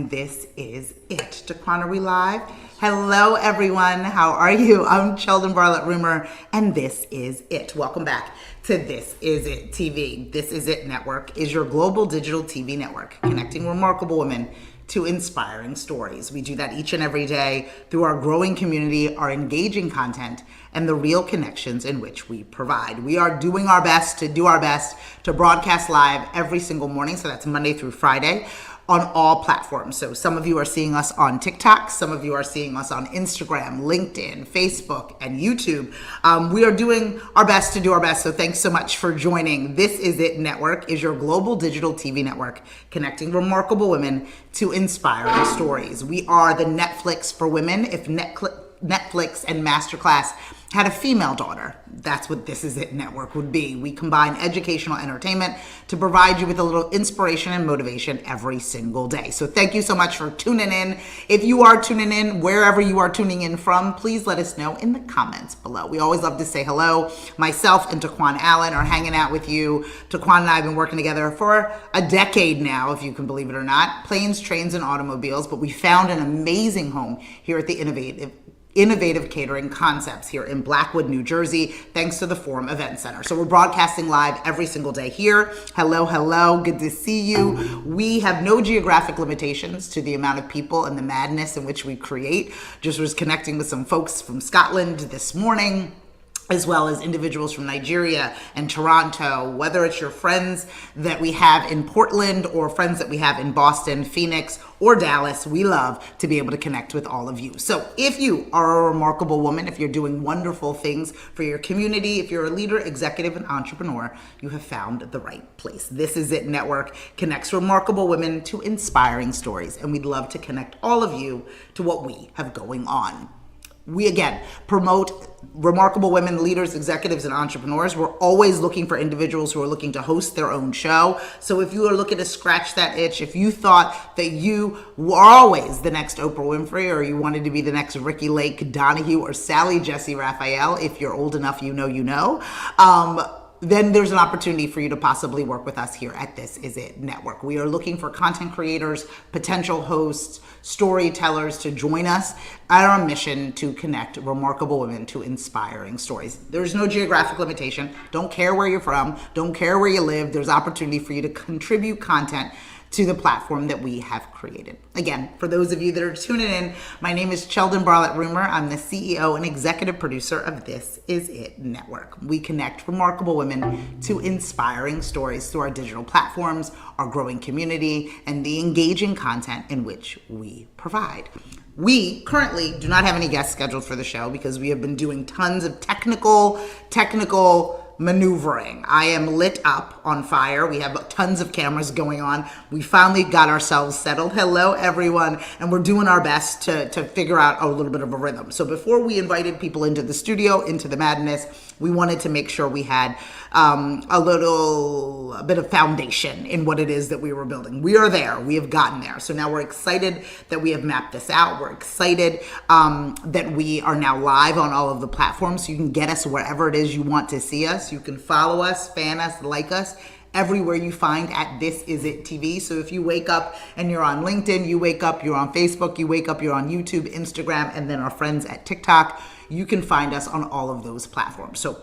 and this is it. Daquan, are we live? Hello, everyone. How are you? I'm Sheldon Bartlett Rumor, and this is it. Welcome back to This Is It TV. This Is It Network is your global digital TV network, connecting remarkable women to inspiring stories. We do that each and every day through our growing community, our engaging content, and the real connections in which we provide. We are doing our best to broadcast live every single morning, so that's Monday through Friday, on all platforms. So some of you are seeing us on TikTok, some of you are seeing us on Instagram, LinkedIn, Facebook, and YouTube. We are doing our best to do our best, so thanks so much for joining. This Is It Network is your global digital TV network, connecting remarkable women to inspiring stories. We are the Netflix for women. If Netflix and Masterclass had a female daughter, that's what This Is It Network would be. We combine educational entertainment to provide you with a little inspiration and motivation every single day. So thank you so much for tuning in. If you are tuning in, wherever you are tuning in from, please let us know in the comments below. We always love to say hello. Myself and Daquan Allen are hanging out with you. Daquan and I have been working together for a decade now, if you can believe it or not. Planes, trains, and automobiles, but we found an amazing home here at the Innovative Catering Concepts here in Blackwood, New Jersey, thanks to the Forum Event Center. So we're broadcasting live every single day here. Hello, good to see you. We have no geographic limitations to the amount of people and the madness in which we create. Just was connecting with some folks from Scotland this morning, as well as individuals from Nigeria and Toronto, whether it's your friends that we have in Portland or friends that we have in Boston, Phoenix, or Dallas. We love to be able to connect with all of you. So if you are a remarkable woman, if you're doing wonderful things for your community, if you're a leader, executive, and entrepreneur, you have found the right place. This Is It Network connects remarkable women to inspiring stories, and we'd love to connect all of you to what we have going on. We, again, promote remarkable women, leaders, executives, and entrepreneurs. We're always looking for individuals who are looking to host their own show. So if you are looking to scratch that itch, if you thought that you were always the next Oprah Winfrey, or you wanted to be the next Ricky Lake Donahue or Sally Jesse Raphael, if you're old enough, you know, then there's an opportunity for you to possibly work with us here at This Is It Network. We are looking for content creators, potential hosts, storytellers to join us at our mission to connect remarkable women to inspiring stories. There's no geographic limitation. Don't care where you're from. Don't care where you live. There's opportunity for you to contribute content to the platform that we have created. Again, for those of you that are tuning in, my name is Sheldon Bartlett Rumor. I'm the CEO and executive producer of This Is It Network. We connect remarkable women to inspiring stories through our digital platforms, our growing community, and the engaging content in which we provide. We currently do not have any guests scheduled for the show because we have been doing tons of technical maneuvering. I am lit up on fire. We have tons of cameras going on. We finally got ourselves settled. Hello, everyone. And we're doing our best to figure out a little bit of a rhythm. So before we invited people into the studio, into the madness, we wanted to make sure we had a bit of foundation in what it is that we were building. We are there. We have gotten there. So now we're excited that we have mapped this out. We're excited that we are now live on all of the platforms. So you can get us wherever it is you want to see us. You can follow us, fan us, like us, everywhere you find at This Is It TV. So if you wake up and you're on LinkedIn, you wake up, you're on Facebook, you wake up, you're on YouTube, Instagram, and then our friends at TikTok, you can find us on all of those platforms. So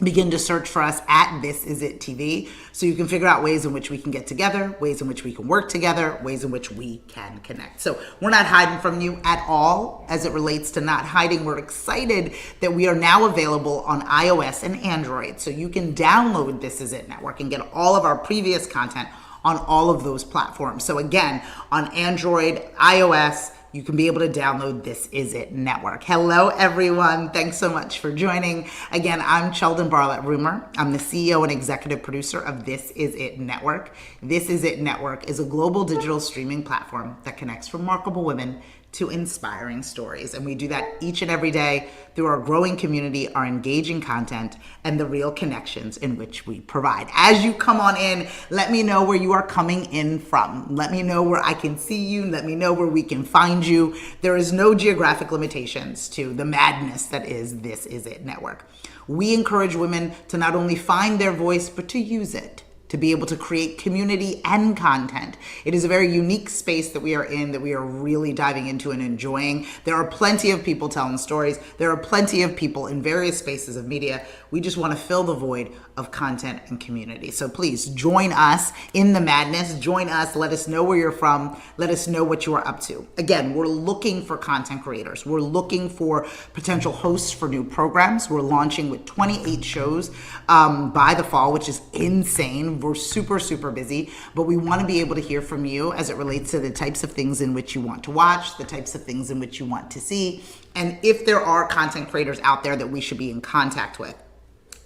begin to search for us at This Is It TV so you can figure out ways in which we can get together, ways in which we can work together, ways in which we can connect. So we're not hiding from you at all as it relates to not hiding. We're excited that we are now available on iOS and Android. So you can download This Is It Network and get all of our previous content on all of those platforms. So again, on Android, iOS, you can be able to download This Is It Network. Hello, everyone. Thanks so much for joining. Again, I'm Sheldon Bartlett Rumor. I'm the CEO and executive producer of This Is It Network. This Is It Network is a global digital streaming platform that connects remarkable women to inspiring stories. And we do that each and every day through our growing community, our engaging content, and the real connections in which we provide. As you come on in, let me know where you are coming in from. Let me know where I can see you. Let me know where we can find you. There is no geographic limitations to the madness that is This Is It Network. We encourage women to not only find their voice, but to use it. to be able to create community and content. It is a very unique space that we are in, that we are really diving into and enjoying. There are plenty of people telling stories. There are plenty of people in various spaces of media. We just want to fill the void of content and community. So please join us in the madness. Join us. Let us know where you're from. Let us know what you are up to. Again, we're looking for content creators. We're looking for potential hosts for new programs. We're launching with 28 shows by the fall, which is insane. We're super, super busy, but we want to be able to hear from you as it relates to the types of things in which you want to watch, the types of things in which you want to see, and if there are content creators out there that we should be in contact with.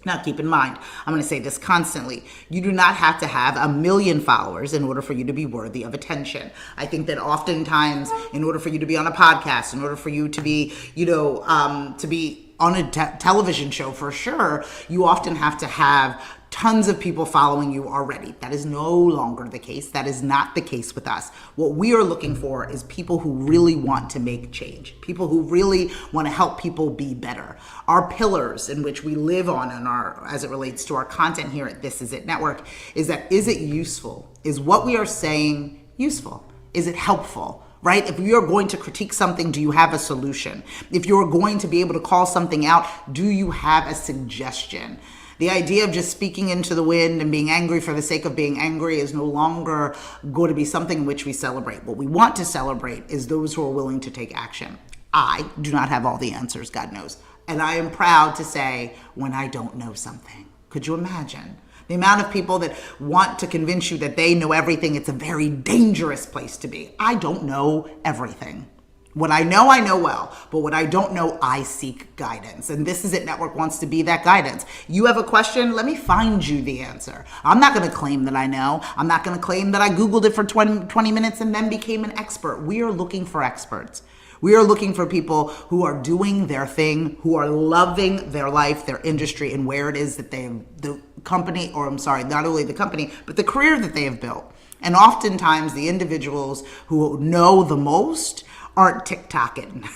Now, keep in mind, I'm going to say this constantly. You do not have to have 1 million followers in order for you to be worthy of attention. I think that oftentimes, in order for you to be on a podcast, in order for you to be, to be on a television show for sure, you often have to have tons of people following you already. That is no longer the case. That is not the case with us. What we are looking for is people who really want to make change, people who really want to help people be better. Our pillars in which we live on and as it relates to our content here at This Is It Network is that, is it useful? Is what we are saying useful? Is it helpful? Right? If you are going to critique something, do you have a solution? If you're going to be able to call something out, do you have a suggestion? The idea of just speaking into the wind and being angry for the sake of being angry is no longer going to be something in which we celebrate. What we want to celebrate is those who are willing to take action. I do not have all the answers, God knows. And I am proud to say when I don't know something. Could you imagine? The amount of people that want to convince you that they know everything, it's a very dangerous place to be. I don't know everything. What I know well. But what I don't know, I seek guidance. And This Is It Network wants to be that guidance. You have a question? Let me find you the answer. I'm not going to claim that I know. I'm not going to claim that I Googled it for 20 minutes and then became an expert. We are looking for experts. We are looking for people who are doing their thing, who are loving their life, their industry, and where it is that not only the company, but the career that they have built. And oftentimes the individuals who know the most aren't TikToking.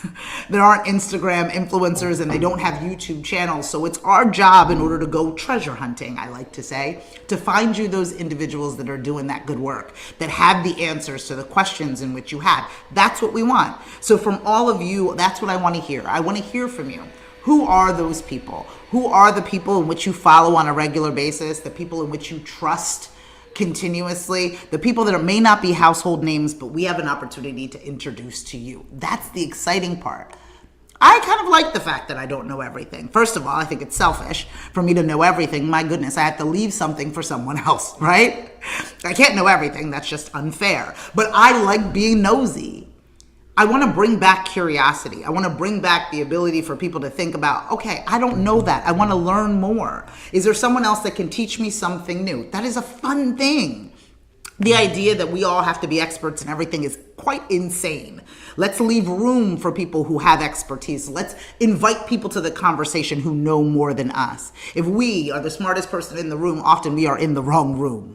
There aren't Instagram influencers and they don't have YouTube channels. So it's our job, in order to go treasure hunting, I like to say, to find you those individuals that are doing that good work, that have the answers to the questions in which you have. That's what we want. So from all of you, that's what I want to hear. I want to hear from you. Who are those people? Who are the people in which you follow on a regular basis? The people in which you trust continuously, the people that may not be household names, but we have an opportunity to introduce to you. That's the exciting part. I kind of like the fact that I don't know everything. First of all, I think it's selfish for me to know everything. My goodness, I have to leave something for someone else, right? I can't know everything. That's just unfair. But I like being nosy. I want to bring back curiosity. I want to bring back the ability for people to think about, okay, I don't know that. I want to learn more. Is there someone else that can teach me something new? That is a fun thing. The idea that we all have to be experts in everything is quite insane. Let's leave room for people who have expertise. Let's invite people to the conversation who know more than us. If we are the smartest person in the room, often we are in the wrong room.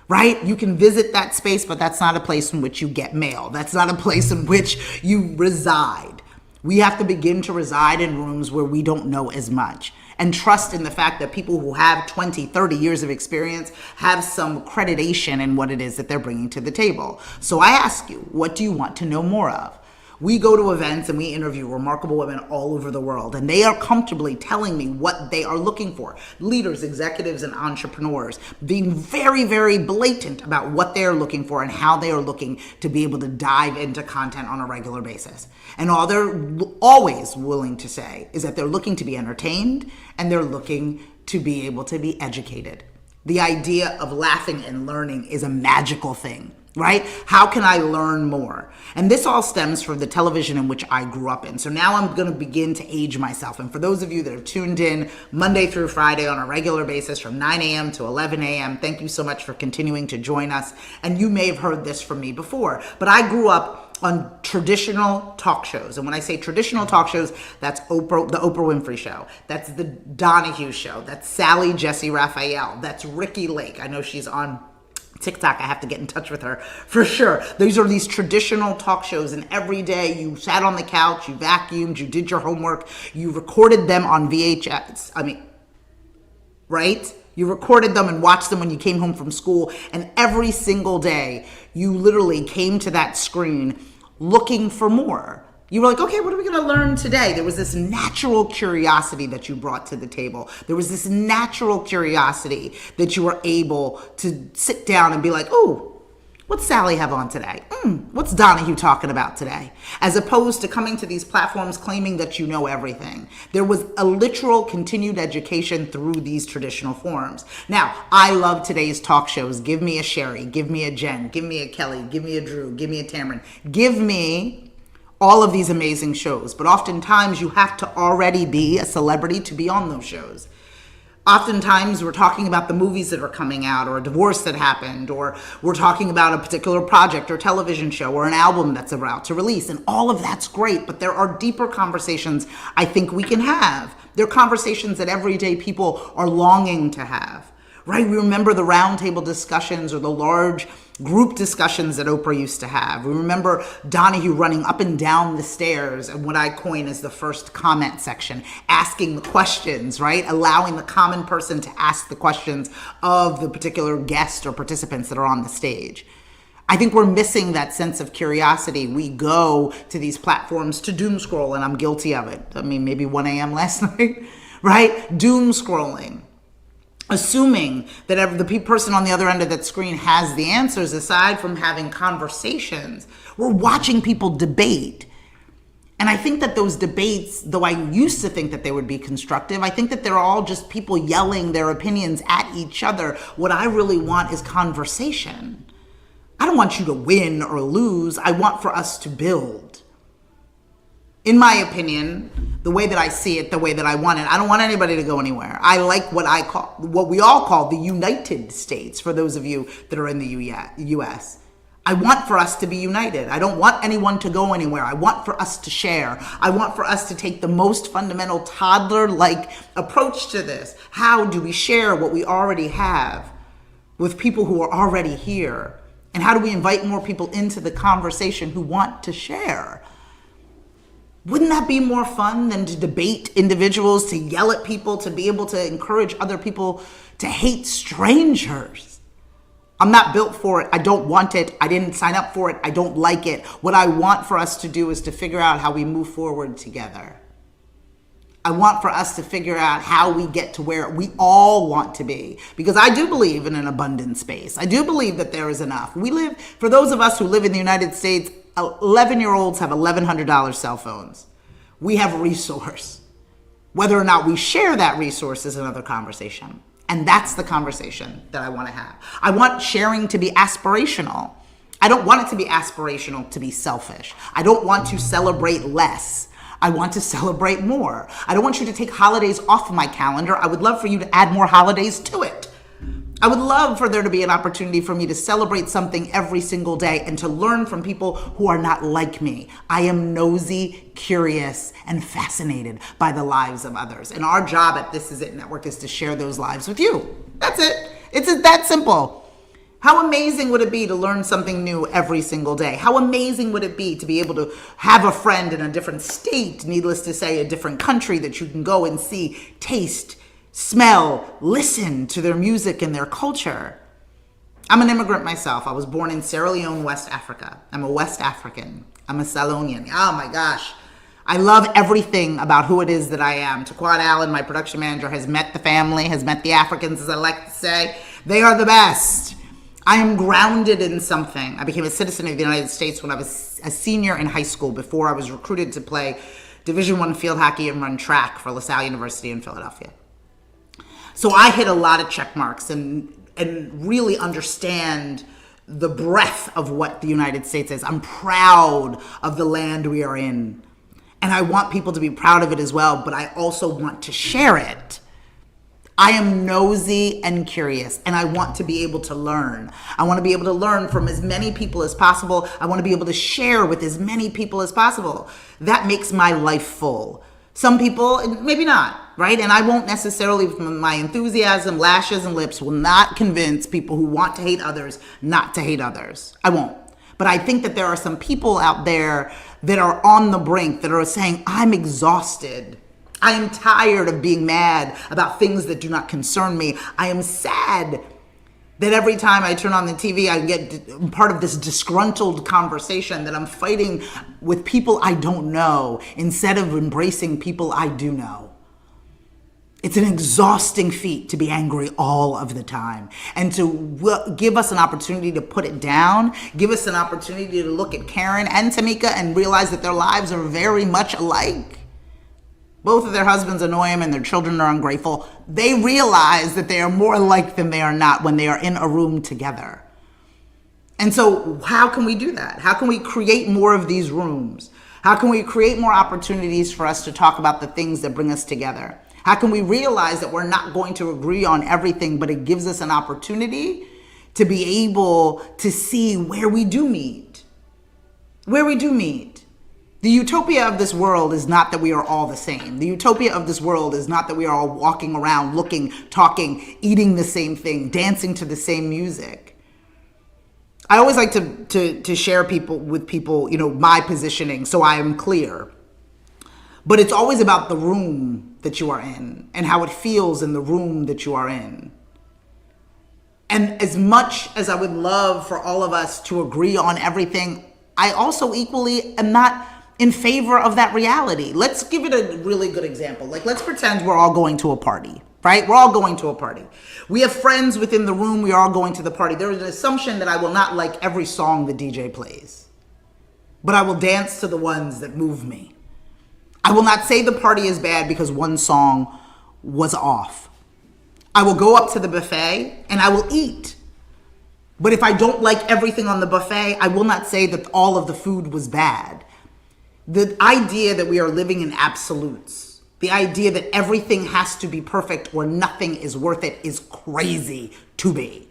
Right? You can visit that space, but that's not a place in which you get mail. That's not a place in which you reside. We have to begin to reside in rooms where we don't know as much, and trust in the fact that people who have 20, 30 years of experience have some accreditation in what it is that they're bringing to the table. So I ask you, what do you want to know more of? We go to events and we interview remarkable women all over the world, and they are comfortably telling me what they are looking for. Leaders, executives, and entrepreneurs being very, very blatant about what they are looking for and how they are looking to be able to dive into content on a regular basis. And all they're always willing to say is that they're looking to be entertained and they're looking to be able to be educated. The idea of laughing and learning is a magical thing. Right? How can I learn more? And this all stems from the television in which I grew up in. So now I'm going to begin to age myself. And for those of you that have tuned in Monday through Friday on a regular basis from 9 a.m. to 11 a.m., thank you so much for continuing to join us. And you may have heard this from me before, but I grew up on traditional talk shows. And when I say traditional talk shows, that's the Oprah Winfrey Show. That's the Donahue Show. That's Sally Jessy Raphael. That's Ricki Lake. I know she's on TikTok. I have to get in touch with her for sure. These are these traditional talk shows, and every day you sat on the couch, you vacuumed, you did your homework, you recorded them on VHS. Right? You recorded them and watched them when you came home from school. And every single day, you literally came to that screen looking for more. You were like, okay, what are we going to learn today? There was this natural curiosity that you brought to the table. There was this natural curiosity that you were able to sit down and be like, oh, what's Sally have on today? What's Donahue talking about today? As opposed to coming to these platforms claiming that you know everything. There was a literal continued education through these traditional forms. Now, I love today's talk shows. Give me a Sherry, give me a Jen, give me a Kelly, give me a Drew, give me a Tamron. Give me all of these amazing shows. But oftentimes you have to already be a celebrity to be on those shows. Oftentimes we're talking about the movies that are coming out, or a divorce that happened, or we're talking about a particular project or television show or an album that's about to release. And all of that's great, but there are deeper conversations I think we can have. They're conversations that everyday people are longing to have, right? We remember the roundtable discussions or the large group discussions that Oprah used to have. We remember Donahue running up and down the stairs and what I coin as the first comment section, asking the questions, right? Allowing the common person to ask the questions of the particular guest or participants that are on the stage. I think we're missing that sense of curiosity. We go to these platforms to doom scroll, and I'm guilty of it. I mean, maybe 1 a.m. last night, right? Doom scrolling. Assuming that the person on the other end of that screen has the answers, aside from having conversations. We're watching people debate. And I think that those debates, though I used to think that they would be constructive, I think that they're all just people yelling their opinions at each other. What I really want is conversation. I don't want you to win or lose. I want for us to build. In my opinion, the way that I see it, the way that I want it, I don't want anybody to go anywhere. I like what we all call the United States, for those of you that are in the U.S. I want for us to be united. I don't want anyone to go anywhere. I want for us to share. I want for us to take the most fundamental toddler-like approach to this. How do we share what we already have with people who are already here? And how do we invite more people into the conversation who want to share? Wouldn't that be more fun than to debate individuals, to yell at people, to be able to encourage other people to hate strangers? I'm not built for it. I don't want it. I didn't sign up for it. I don't like it. What I want for us to do is to figure out how we move forward together. I want for us to figure out how we get to where we all want to be. Because I do believe in an abundant space. I do believe that there is enough. For those of us who live in the United States, 11-year-olds have $1,100 cell phones. We have a resource. Whether or not we share that resource is another conversation. And that's the conversation that I want to have. I want sharing to be aspirational. I don't want it to be aspirational to be selfish. I don't want to celebrate less. I want to celebrate more. I don't want you to take holidays off of my calendar. I would love for you to add more holidays to it. I would love for there to be an opportunity for me to celebrate something every single day and to learn from people who are not like me. I am nosy, curious, and fascinated by the lives of others. And our job at This Is It Network is to share those lives with you. That's it. It's that simple. How amazing would it be to learn something new every single day? How amazing would it be to be able to have a friend in a different state, needless to say, a different country that you can go and see, taste, smell, listen to their music and their culture. I'm an immigrant myself. I was born in Sierra Leone, West Africa. I'm a West African. I'm a Salonian. Oh my gosh. I love everything about who it is that I am. Taquan Allen, my production manager, has met the family, has met the Africans, as I like to say. They are the best. I am grounded in something. I became a citizen of the United States when I was a senior in high school, before I was recruited to play Division I field hockey and run track for LaSalle University in Philadelphia. So I hit a lot of check marks and really understand the breadth of what the United States is. I'm proud of the land we are in. And I want people to be proud of it as well, but I also want to share it. I am nosy and curious, and I want to be able to learn. I want to be able to learn from as many people as possible. I want to be able to share with as many people as possible. That makes my life full. Some people, maybe not, right? And I won't necessarily, with my enthusiasm, lashes, and lips, will not convince people who want to hate others not to hate others. I won't. But I think that there are some people out there that are on the brink, that are saying, I'm exhausted. I am tired of being mad about things that do not concern me. I am sad that every time I turn on the TV, I get part of this disgruntled conversation that I'm fighting with people I don't know instead of embracing people I do know. It's an exhausting feat to be angry all of the time, and to give us an opportunity to put it down, give us an opportunity to look at Karen and Tamika and realize that their lives are very much alike. Both of their husbands annoy them and their children are ungrateful. They realize that they are more alike than they are not when they are in a room together. And so how can we do that? How can we create more of these rooms? How can we create more opportunities for us to talk about the things that bring us together? How can we realize that we're not going to agree on everything, but it gives us an opportunity to be able to see where we do meet? Where we do meet. The utopia of this world is not that we are all the same. The utopia of this world is not that we are all walking around, looking, talking, eating the same thing, dancing to the same music. I always like to share with people, my positioning so I am clear. But it's always about the room that you are in and how it feels in the room that you are in. And as much as I would love for all of us to agree on everything, I also equally am not in favor of that reality. Let's give it a really good example. Let's pretend we're all going to a party, right? We're all going to a party. We have friends within the room. We are all going to the party. There is an assumption that I will not like every song the DJ plays, but I will dance to the ones that move me. I will not say the party is bad because one song was off. I will go up to the buffet and I will eat. But if I don't like everything on the buffet, I will not say that all of the food was bad. The idea that we are living in absolutes, the idea that everything has to be perfect or nothing is worth it, is crazy to me.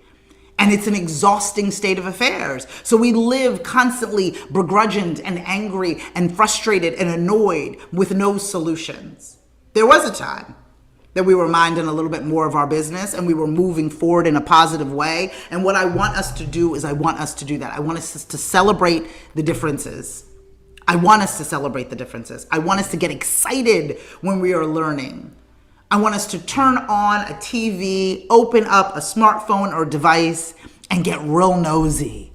And it's an exhausting state of affairs. So we live constantly begrudged and angry and frustrated and annoyed with no solutions. There was a time that we were minding a little bit more of our business and we were moving forward in a positive way. And what I want us to do is I want us to do that. I want us to celebrate the differences. I want us to celebrate the differences. I want us to get excited when we are learning. I want us to turn on a TV, open up a smartphone or device, and get real nosy.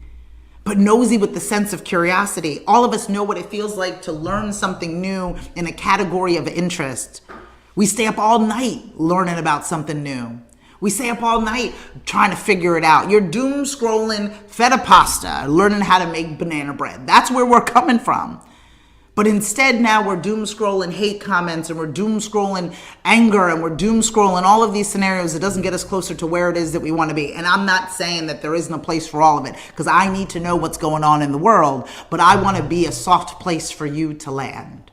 But nosy with the sense of curiosity. All of us know what it feels like to learn something new in a category of interest. We stay up all night learning about something new. We stay up all night trying to figure it out. You're doom scrolling feta pasta, learning how to make banana bread. That's where we're coming from. But instead now we're doom scrolling hate comments and we're doom scrolling anger and we're doom scrolling all of these scenarios that doesn't get us closer to where it is that we want to be. And I'm not saying that there isn't a place for all of it, because I need to know what's going on in the world, but I want to be a soft place for you to land.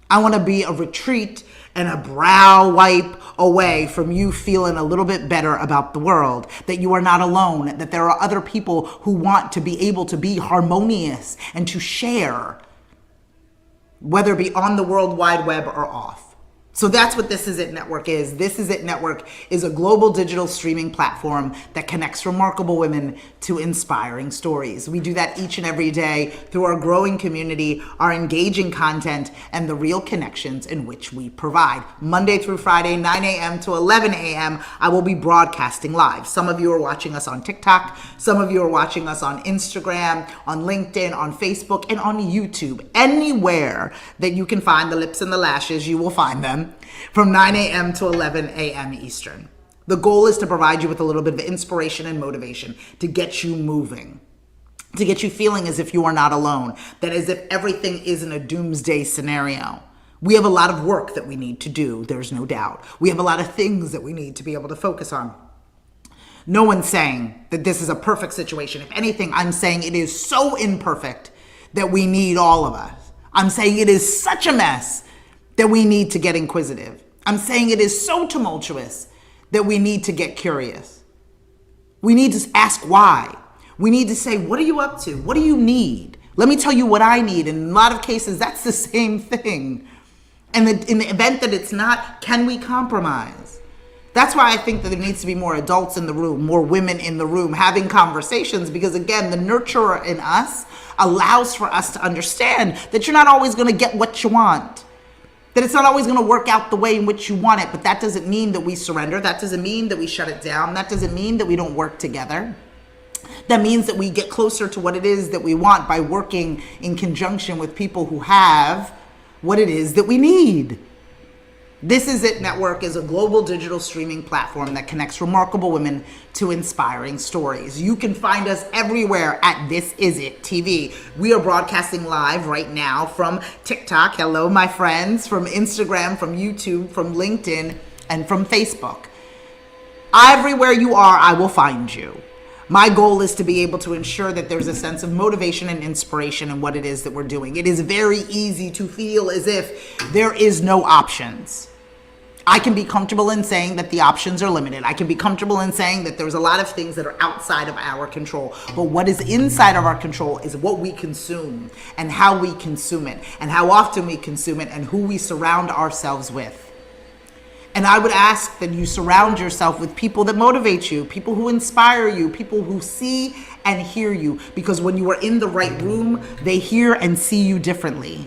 I want to be a retreat and a brow wipe away from you feeling a little bit better about the world, that you are not alone, that there are other people who want to be able to be harmonious and to share, whether it be on the World Wide Web or off. So that's what This Is It Network is. This Is It Network is a global digital streaming platform that connects remarkable women to inspiring stories. We do that each and every day through our growing community, our engaging content, and the real connections in which we provide. Monday through Friday, 9 a.m. to 11 a.m., I will be broadcasting live. Some of you are watching us on TikTok. Some of you are watching us on Instagram, on LinkedIn, on Facebook, and on YouTube. Anywhere that you can find the lips and the lashes, you will find them. From 9 a.m. to 11 a.m. Eastern. The goal is to provide you with a little bit of inspiration and motivation to get you moving, to get you feeling as if you are not alone, that as if everything isn't a doomsday scenario. We have a lot of work that we need to do, there's no doubt. We have a lot of things that we need to be able to focus on. No one's saying that this is a perfect situation. If anything, I'm saying it is so imperfect that we need all of us. I'm saying it is such a mess that we need to get inquisitive. I'm saying it is so tumultuous that we need to get curious. We need to ask why. We need to say, what are you up to? What do you need? Let me tell you what I need. In a lot of cases, that's the same thing. And in the event that it's not, can we compromise? That's why I think that there needs to be more adults in the room, more women in the room having conversations, because again, the nurturer in us allows for us to understand that you're not always going to get what you want. That it's not always going to work out the way in which you want it, but that doesn't mean that we surrender. That doesn't mean that we shut it down. That doesn't mean that we don't work together. That means that we get closer to what it is that we want by working in conjunction with people who have what it is that we need. This Is It Network is a global digital streaming platform that connects remarkable women to inspiring stories. You can find us everywhere at This Is It TV. We are broadcasting live right now from TikTok, hello my friends, from Instagram, from YouTube, from LinkedIn, and from Facebook. Everywhere you are, I will find you. My goal is to be able to ensure that there's a sense of motivation and inspiration in what it is that we're doing. It is very easy to feel as if there is no options. I can be comfortable in saying that the options are limited. I can be comfortable in saying that there's a lot of things that are outside of our control. But what is inside of our control is what we consume and how we consume it and how often we consume it and who we surround ourselves with. And I would ask that you surround yourself with people that motivate you, people who inspire you, people who see and hear you. Because when you are in the right room, they hear and see you differently.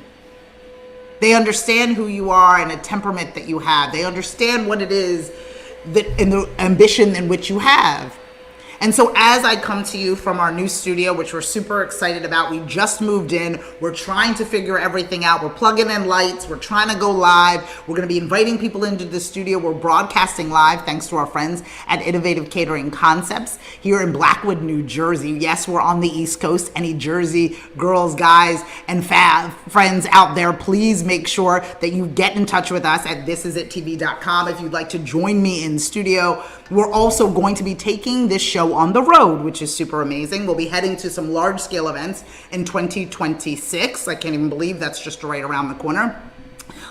They understand who you are and a temperament that you have. They understand what it is that and the ambition in which you have. And so as I come to you from our new studio, which we're super excited about, we just moved in. We're trying to figure everything out. We're plugging in lights. We're trying to go live. We're going to be inviting people into the studio. We're broadcasting live thanks to our friends at Innovative Catering Concepts here in Blackwood, New Jersey. Yes, we're on the East Coast. Any Jersey girls, guys, and friends out there, please make sure that you get in touch with us at thisisitTV.com if you'd like to join me in studio. We're also going to be taking this show on the road, which is super amazing. We'll be heading to some large-scale events in 2026. I can't even believe that's just right around the corner.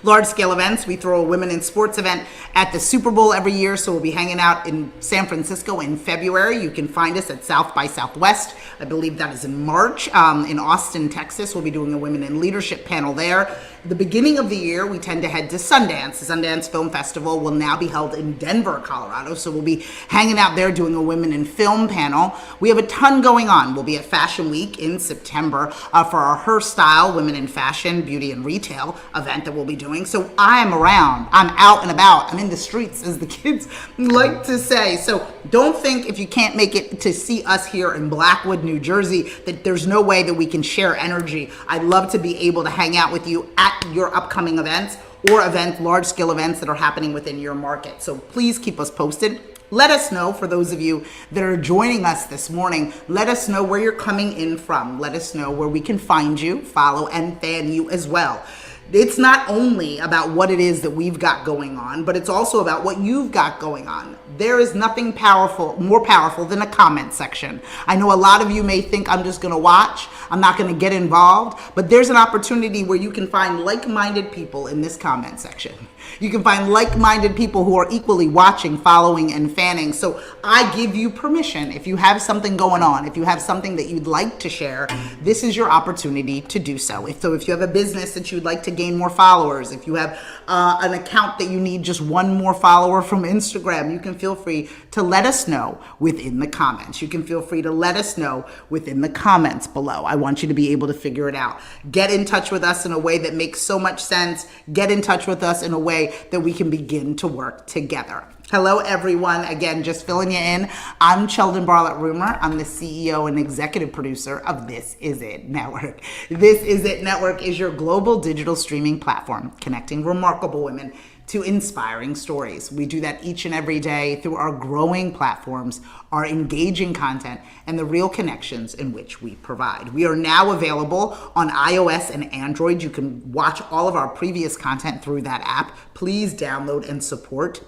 Large-scale events. We throw a women in sports event at the Super Bowl every year, so we'll be hanging out in San Francisco in February. You can find us at South by Southwest. I believe that is in March. In Austin, Texas, we'll be doing a women in leadership panel there. The beginning of the year, we tend to head to Sundance. The Sundance Film Festival will now be held in Denver, Colorado, so we'll be hanging out there doing a women in film panel. We have a ton going on. We'll be at Fashion Week in September for our Her Style Women in Fashion, Beauty and Retail event that we'll be doing. So I am around. I'm out and about. I'm in the streets, as the kids like to say. So don't think if you can't make it to see us here in Blackwood, New Jersey, that there's no way that we can share energy. I'd love to be able to hang out with you at your upcoming events or large-scale events that are happening within your market. So please keep us posted. Let us know, for those of you that are joining us this morning, let us know where you're coming in from. Let us know where we can find you, follow, and fan you as well. It's not only about what it is that we've got going on, but it's also about what you've got going on. There is nothing more powerful than a comment section. I know a lot of you may think I'm just going to watch, I'm not going to get involved, but there's an opportunity where you can find like-minded people in this comment section. You can find like-minded people who are equally watching, following, and fanning. So I give you permission. If you have something going on, if you have something that you'd like to share, this is your opportunity to do so. If you have a business that you'd like to gain more followers, if you have an account that you need just one more follower from Instagram, you can feel free to let us know within the comments. You can feel free to let us know within the comments below. I want you to be able to figure it out. Get in touch with us in a way that makes so much sense. Get in touch with us in a way that we can begin to work together. Hello, everyone. Again, just filling you in. I'm Sheldon Bartlett-Rumer. I'm the CEO and executive producer of This Is It Network. This Is It Network is your global digital streaming platform connecting remarkable women to inspiring stories. We do that each and every day through our growing platforms, our engaging content, and the real connections in which we provide. We are now available on iOS and Android. You can watch all of our previous content through that app. Please download and support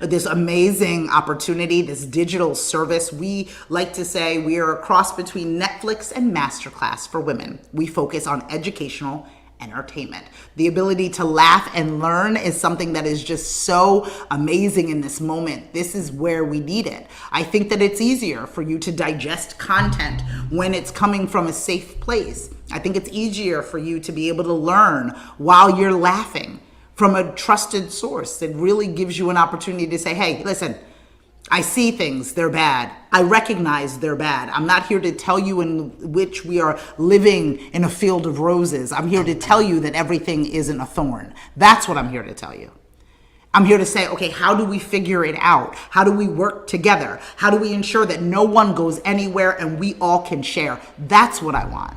this amazing opportunity, this digital service. We like to say we are a cross between Netflix and Masterclass for women. We focus on educational entertainment. The ability to laugh and learn is something that is just so amazing in this moment. This is where we need it. I think that it's easier for you to digest content when it's coming from a safe place. I think it's easier for you to be able to learn while you're laughing from a trusted source that really gives you an opportunity to say, hey, listen, I see things, they're bad. I recognize they're bad. I'm not here to tell you in which we are living in a field of roses. I'm here to tell you that everything isn't a thorn. That's what I'm here to tell you. I'm here to say, okay, how do we figure it out? How do we work together? How do we ensure that no one goes anywhere and we all can share? That's what I want.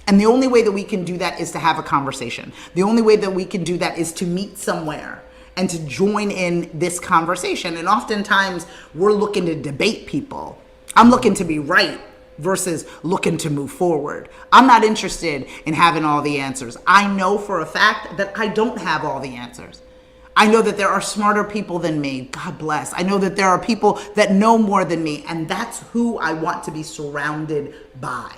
And the only way that we can do that is to have a conversation. The only way that we can do that is to meet somewhere and to join in this conversation. And oftentimes we're looking to debate people. I'm looking to be right versus looking to move forward. I'm not interested in having all the answers. I know for a fact that I don't have all the answers. I know that there are smarter people than me. God bless. I know that there are people that know more than me, and that's who I want to be surrounded by.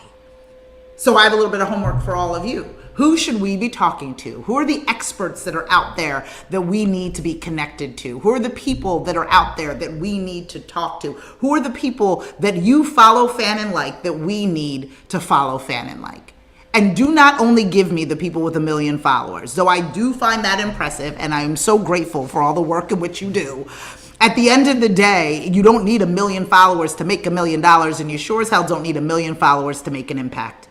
So I have a little bit of homework for all of you. Who should we be talking to? Who are the experts that are out there that we need to be connected to? Who are the people that are out there that we need to talk to? Who are the people that you follow, fan, and like that we need to follow, fan, and like? And do not only give me the people with 1 million followers, though I do find that impressive, and I am so grateful for all the work in which you do. At the end of the day, you don't need 1 million followers to make $1 million, and you sure as hell don't need 1 million followers to make an impact.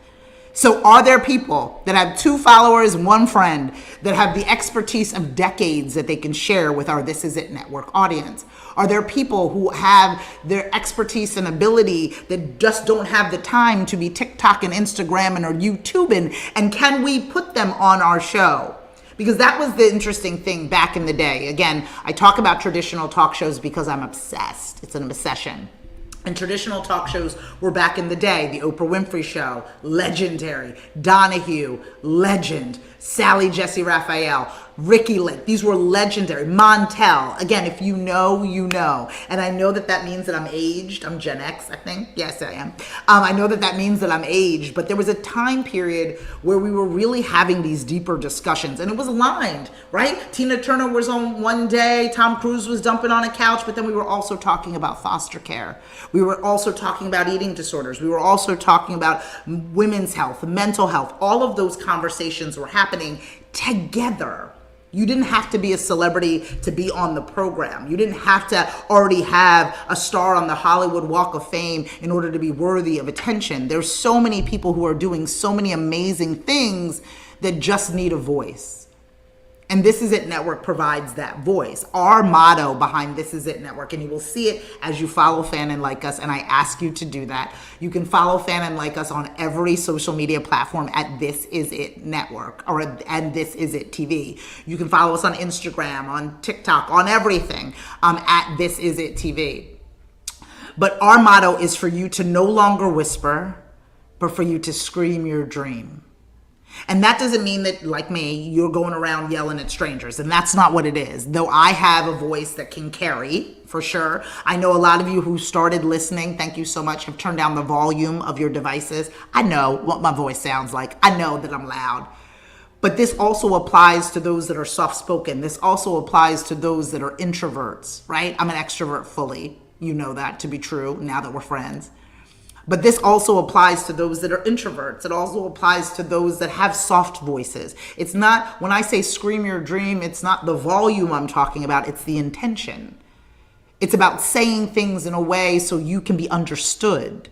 So are there people that have 2 followers and 1 friend that have the expertise of decades that they can share with our This Is It Network audience? Are there people who have their expertise and ability that just don't have the time to be TikTok and Instagram and or YouTubing? And can we put them on our show? Because that was the interesting thing back in the day. Again, I talk about traditional talk shows because I'm obsessed. It's an obsession. And traditional talk shows were back in the day. The Oprah Winfrey Show, legendary. Donahue, legend. Sally Jessy Raphael, Ricky Lake. These were legendary. Montel. Again, if you know, you know. And I know that that means that I'm aged. I'm Gen X, I think. Yes, I am. I know that that means that I'm aged. But there was a time period where we were really having these deeper discussions. And it was aligned, right? Tina Turner was on one day. Tom Cruise was dumping on a couch. But then we were also talking about foster care. We were also talking about eating disorders. We were also talking about women's health, mental health. All of those conversations were happening together. You didn't have to be a celebrity to be on the program. You didn't have to already have a star on the Hollywood Walk of Fame in order to be worthy of attention. There's so many people who are doing so many amazing things that just need a voice. And This Is It Network provides that voice. Our motto behind This Is It Network, and you will see it as you follow, fan, and like us, and I ask you to do that. You can follow, fan, and like us on every social media platform at This Is It Network or at This Is It TV. You can follow us on Instagram, on TikTok, on everything at This Is It TV. But our motto is for you to no longer whisper, but for you to scream your dream. And that doesn't mean that, like me, you're going around yelling at strangers. And that's not what it is. Though I have a voice that can carry, for sure. I know a lot of you who started listening, thank you so much, have turned down the volume of your devices. I know what my voice sounds like. I know that I'm loud. But this also applies to those that are soft-spoken. This also applies to those that are introverts, right? I'm an extrovert fully. You know that to be true now that we're friends. But this also applies to those that are introverts. It also applies to those that have soft voices. It's not, when I say scream your dream, it's not the volume I'm talking about, it's the intention. It's about saying things in a way so you can be understood.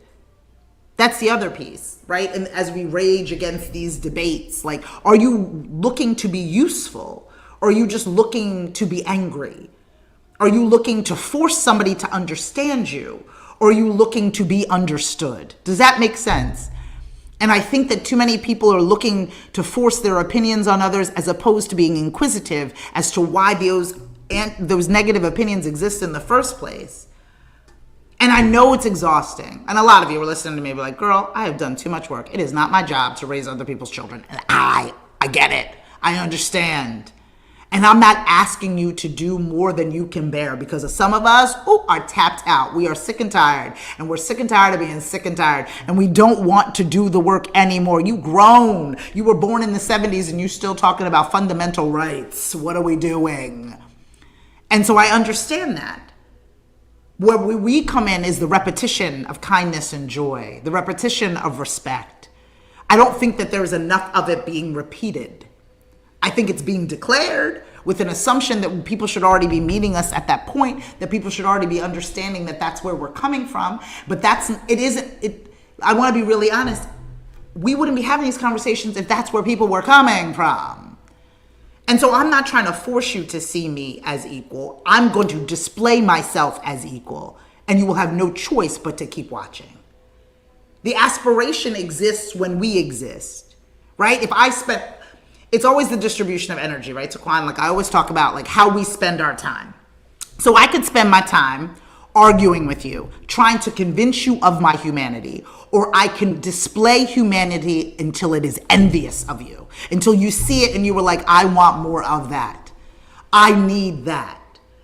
That's the other piece, right? And as we rage against these debates, like, are you looking to be useful? Or are you just looking to be angry? Are you looking to force somebody to understand you? Or are you looking to be understood? Does that make sense? And I think that too many people are looking to force their opinions on others as opposed to being inquisitive as to why those negative opinions exist in the first place. And I know it's exhausting. And a lot of you are listening to me and be like, girl, I have done too much work. It is not my job to raise other people's children. And I get it. I understand. And I'm not asking you to do more than you can bear, because some of us are tapped out. We are sick and tired, and we're sick and tired of being sick and tired, and we don't want to do the work anymore. You grown. You were born in the 70s and you're still talking about fundamental rights. What are we doing? And so I understand that. Where we come in is the repetition of kindness and joy, the repetition of respect. I don't think that there's enough of it being repeated. I think it's being declared. with an assumption that people should already be meeting us at that point, that people should already be understanding that that's where we're coming from. But I want to be really honest. We wouldn't be having these conversations if that's where people were coming from. And so I'm not trying to force you to see me as equal. I'm going to display myself as equal, and you will have no choice but to keep watching. The aspiration exists when we exist, right? It's always the distribution of energy, right? Taquan, like I always talk about like how we spend our time. So I could spend my time arguing with you, trying to convince you of my humanity, or I can display humanity until it is envious of you, until you see it and you were like, I want more of that. I need that.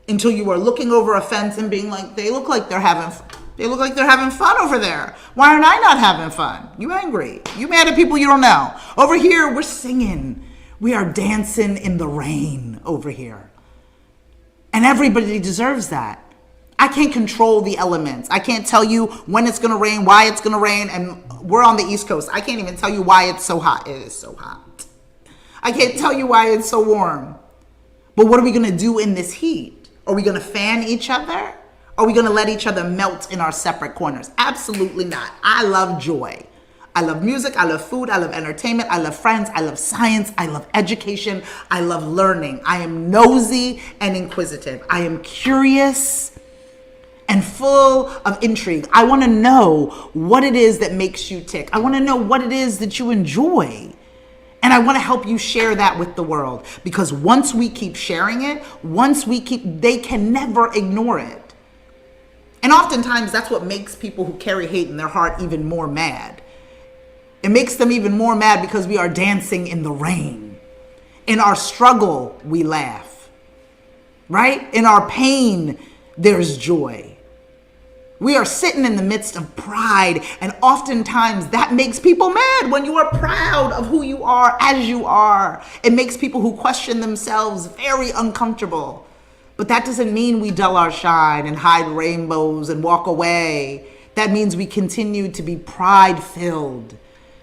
Until you are looking over a fence and being like, they look like they're having fun over there. Why aren't I not having fun? You angry. You mad at people you don't know. Over here, we're singing. We are dancing in the rain over here. And everybody deserves that. I can't control the elements. I can't tell you when it's going to rain, why it's going to rain. And we're on the East Coast. I can't even tell you why it's so hot. It is so hot. I can't tell you why it's so warm. But what are we going to do in this heat? Are we going to fan each other? Are we going to let each other melt in our separate corners? Absolutely not. I love joy. I love music. I love food. I love entertainment. I love friends. I love science. I love education. I love learning. I am nosy and inquisitive. I am curious and full of intrigue. I want to know what it is that makes you tick. I want to know what it is that you enjoy. And I want to help you share that with the world, because once we keep sharing it, they can never ignore it. And oftentimes that's what makes people who carry hate in their heart even more mad. It makes them even more mad because we are dancing in the rain. In our struggle, we laugh, right? In our pain, there's joy. We are sitting in the midst of pride, and oftentimes that makes people mad when you are proud of who you are as you are. It makes people who question themselves very uncomfortable. But that doesn't mean we dull our shine and hide rainbows and walk away. That means we continue to be pride-filled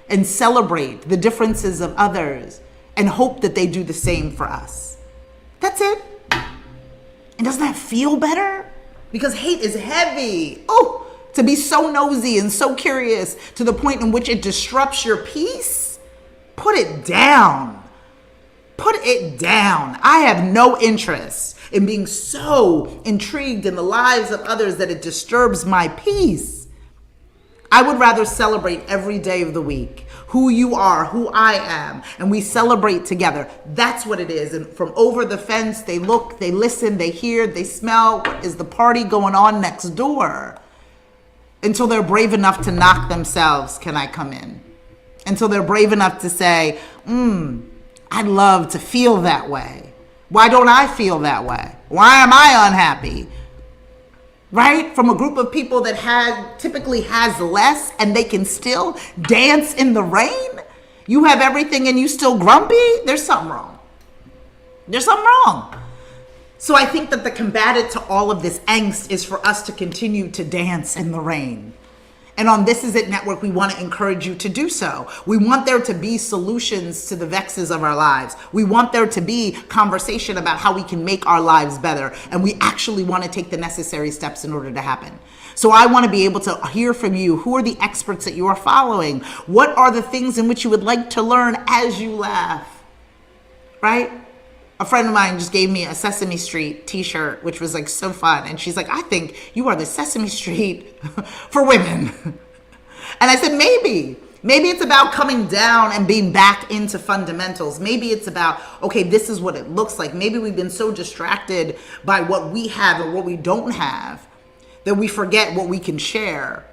and celebrate the differences of others and hope that they do the same for us. That's it. And doesn't that feel better? Because hate is heavy. Oh, to be so nosy and so curious to the point in which it disrupts your peace. Put it down. Put it down. I have no interest in being so intrigued in the lives of others that it disturbs my peace. I would rather celebrate every day of the week who you are, who I am, and we celebrate together. That's what it is. And from over the fence, they look, they listen, they hear, they smell. What is the party going on next door? Until they're brave enough to knock themselves, can I come in? Until they're brave enough to say, I'd love to feel that way. Why don't I feel that way? Why am I unhappy? Right? From a group of people that typically has less and they can still dance in the rain. You have everything and you still grumpy. There's something wrong. There's something wrong. So I think that the combatant to all of this angst is for us to continue to dance in the rain. And on This Is It Network, we want to encourage you to do so. We want there to be solutions to the vexes of our lives. We want there to be conversation about how we can make our lives better. And we actually want to take the necessary steps in order to happen. So I want to be able to hear from you. Who are the experts that you are following? What are the things in which you would like to learn as you laugh? Right? A friend of mine just gave me a Sesame Street t-shirt, which was like so fun. And she's like, I think you are the Sesame Street for women. And I said, maybe it's about coming down and being back into fundamentals. Maybe it's about, okay, this is what it looks like. Maybe we've been so distracted by what we have and what we don't have that we forget what we can share.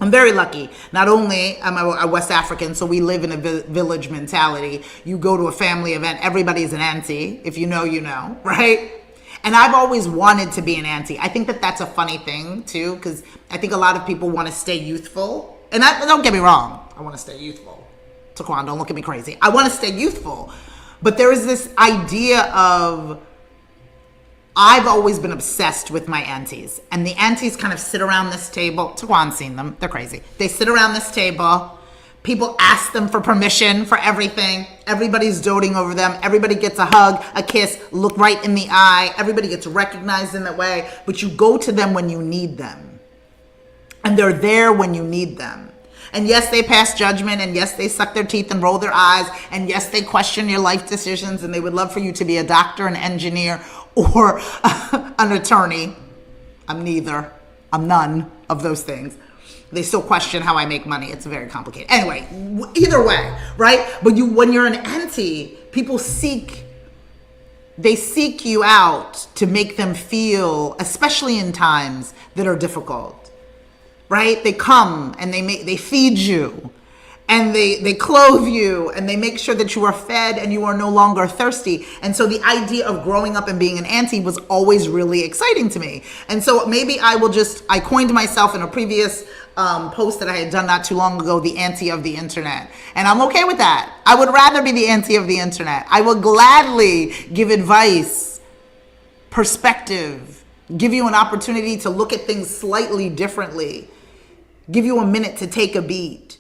I'm very lucky. Not only am I a West African, so we live in a village mentality. You go to a family event, everybody's an auntie. If you know, you know, right? And I've always wanted to be an auntie. I think that that's a funny thing, too, because I think a lot of people want to stay youthful. And don't get me wrong. I want to stay youthful. Taquan, don't look at me crazy. I want to stay youthful. But there is this idea of, I've always been obsessed with my aunties. And the aunties kind of sit around this table. Taquan's seen them. They're crazy. They sit around this table, People ask them for permission for everything. Everybody's doting over them. Everybody gets a hug, a kiss, look right in the eye. Everybody gets recognized in that way. But you go to them when you need them. And they're there when you need them. And yes, they pass judgment. And yes, they suck their teeth and roll their eyes. And yes, they question your life decisions. And they would love for you to be a doctor, an engineer, or an attorney. I'm neither. I'm none of those things. They still question how I make money. It's very complicated. Anyway, either way, right? But when you're an auntie, people seek you out to make them feel, especially in times that are difficult, right? They come and they feed you, and they clothe you, and they make sure that you are fed and you are no longer thirsty. And so the idea of growing up and being an auntie was always really exciting to me. And so maybe I coined myself in a previous post that I had done not too long ago, the auntie of the internet. And I'm okay with that. I would rather be the auntie of the internet. I will gladly give advice, perspective, give you an opportunity to look at things slightly differently, give you a minute to take a beat.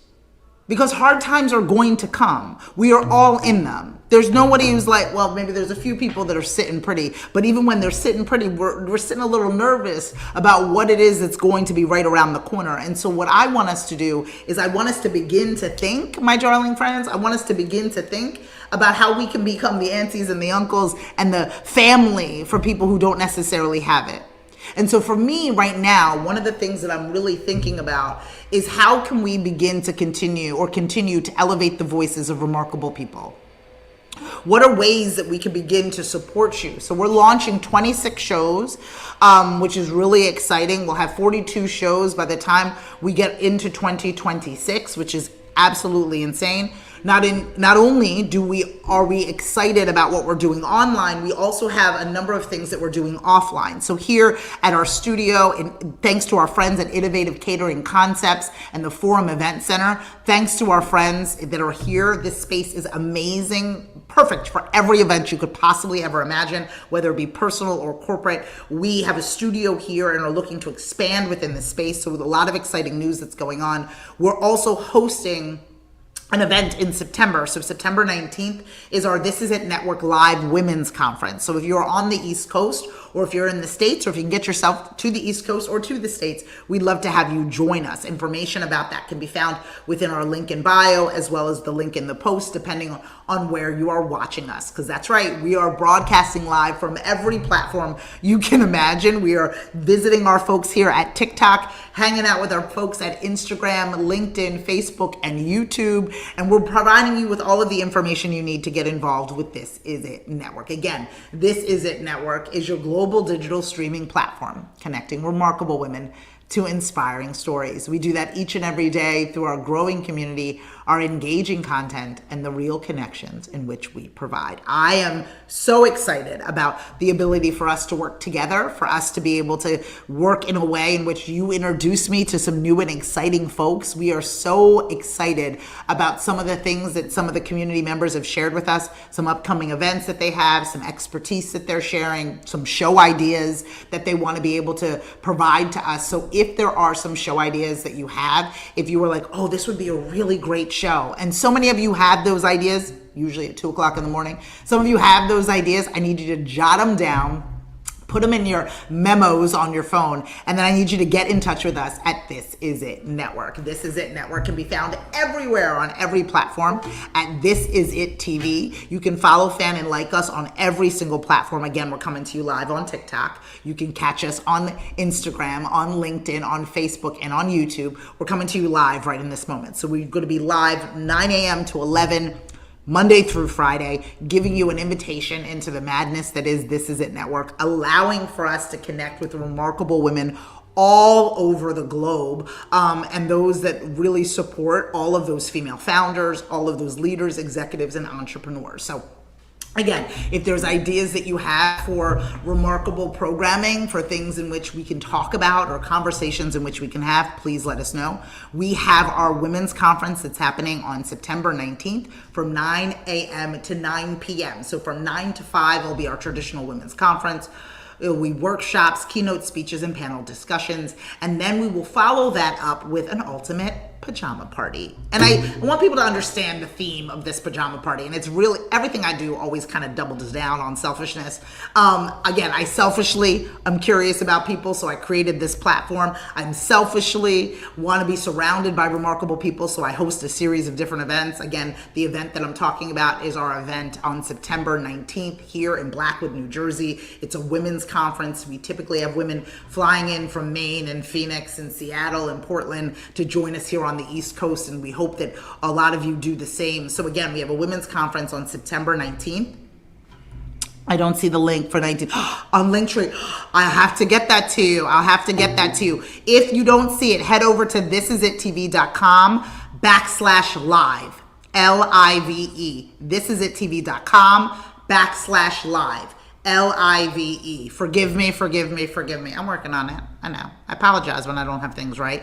Because hard times are going to come. We are all in them. There's nobody who's like, well, maybe there's a few people that are sitting pretty, but even when they're sitting pretty, we're sitting a little nervous about what it is that's going to be right around the corner. And so what I want us to do is I want us to begin to think, my darling friends, I want us to begin to think about how we can become the aunties and the uncles and the family for people who don't necessarily have it. And so for me right now, one of the things that I'm really thinking about is how can we begin to continue to elevate the voices of remarkable people? What are ways that we can begin to support you? So we're launching 26 shows, which is really exciting. We'll have 42 shows by the time we get into 2026, which is absolutely insane. Not only are we excited about what we're doing online, we also have a number of things that we're doing offline. So here at our studio, and thanks to our friends at Innovative Catering Concepts and the Forum Event Center, thanks to our friends that are here, this space is amazing, perfect for every event you could possibly ever imagine, whether it be personal or corporate. We have a studio here and are looking to expand within the space. So with a lot of exciting news that's going on. We're also hosting an event in September. So September 19th is our This Is It Network Live Women's Conference. So if you're on the East Coast, or if you're in the States, or if you can get yourself to the East Coast or to the States, we'd love to have you join us. Information about that can be found within our link in bio, as well as the link in the post, depending on where you are watching us. Because that's right, we are broadcasting live from every platform you can imagine. We are visiting our folks here at TikTok, hanging out with our folks at Instagram, LinkedIn, Facebook, and YouTube. And we're providing you with all of the information you need to get involved with This Is It Network. Again, This Is It Network is your global digital streaming platform connecting remarkable women to inspiring stories. We do that each and every day through our growing community, our engaging content, and the real connections in which we provide. I am so excited about the ability for us to work together, for us to be able to work in a way in which you introduce me to some new and exciting folks. We are so excited about some of the things that some of the community members have shared with us, some upcoming events that they have, some expertise that they're sharing, some show ideas that they want to be able to provide to us. So if there are some show ideas that you have, if you were like, oh, this would be a really great show, and so many of you have those ideas, usually at 2 o'clock in the morning, some of you have those ideas, I need you to jot them down, put them in your memos on your phone, and then I need you to get in touch with us at This Is It Network. This Is It Network can be found everywhere on every platform at This Is It TV. You can follow, fan, and like us on every single platform. Again, we're coming to you live on TikTok. You can catch us on Instagram, on LinkedIn, on Facebook, and on YouTube. We're coming to you live right in this moment. So we're going to be live 9 a.m. to 11 Monday through Friday, giving you an invitation into the madness that is This Is It Network, allowing for us to connect with remarkable women all over the globe, and those that really support all of those female founders, all of those leaders, executives, and entrepreneurs. So again, if there's ideas that you have for remarkable programming, for things in which we can talk about or conversations in which we can have, please let us know. We have our women's conference that's happening on September 19th from 9 a.m. to 9 p.m. So from 9 to 5 will be our traditional women's conference. It will be workshops, keynote speeches, and panel discussions. And then we will follow that up with an ultimate pajama party. And I want people to understand the theme of this pajama party. And it's really, everything I do always kind of doubles down on selfishness. Again, I'm curious about people, so I created this platform. I'm selfishly want to be surrounded by remarkable people, so I host a series of different events. Again, the event that I'm talking about is our event on September 19th here in Blackwood, New Jersey. It's a women's conference. We typically have women flying in from Maine and Phoenix and Seattle and Portland to join us here on the East Coast, and we hope that a lot of you do the same. So again, we have a women's conference on September 19th. I don't see the link for 19 on Linktree. I have to get that to you. I'll have to get that to you. If you don't see it, head over to thisisItTV.com/live. LIVE. thisisItTV.com/live. LIVE. Forgive me. I'm working on it. I know. I apologize when I don't have things right.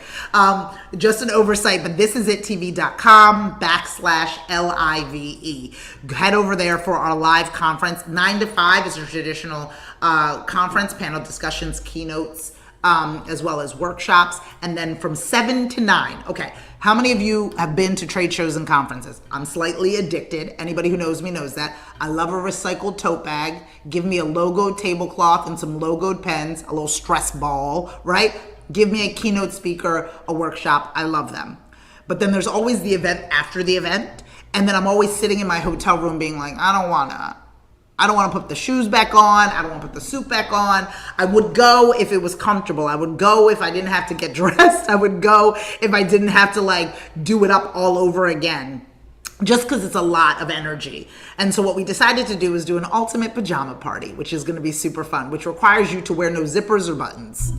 Just an oversight, but thisisItTV.com/LIVE. Head over there for our live conference. 9 to 5 is a traditional conference, panel discussions, keynotes, as well as workshops. And then from 7 to 9. Okay. How many of you have been to trade shows and conferences? I'm slightly addicted. Anybody who knows me knows that. I love a recycled tote bag. Give me a logoed tablecloth and some logoed pens, a little stress ball, right? Give me a keynote speaker, a workshop. I love them. But then there's always the event after the event. And then I'm always sitting in my hotel room being like, I don't want to put the shoes back on. I don't want to put the suit back on. I would go if it was comfortable. I would go if I didn't have to get dressed. I would go if I didn't have to do it up all over again. Just because it's a lot of energy. And so what we decided to do is do an ultimate pajama party, which is going to be super fun, which requires you to wear no zippers or buttons.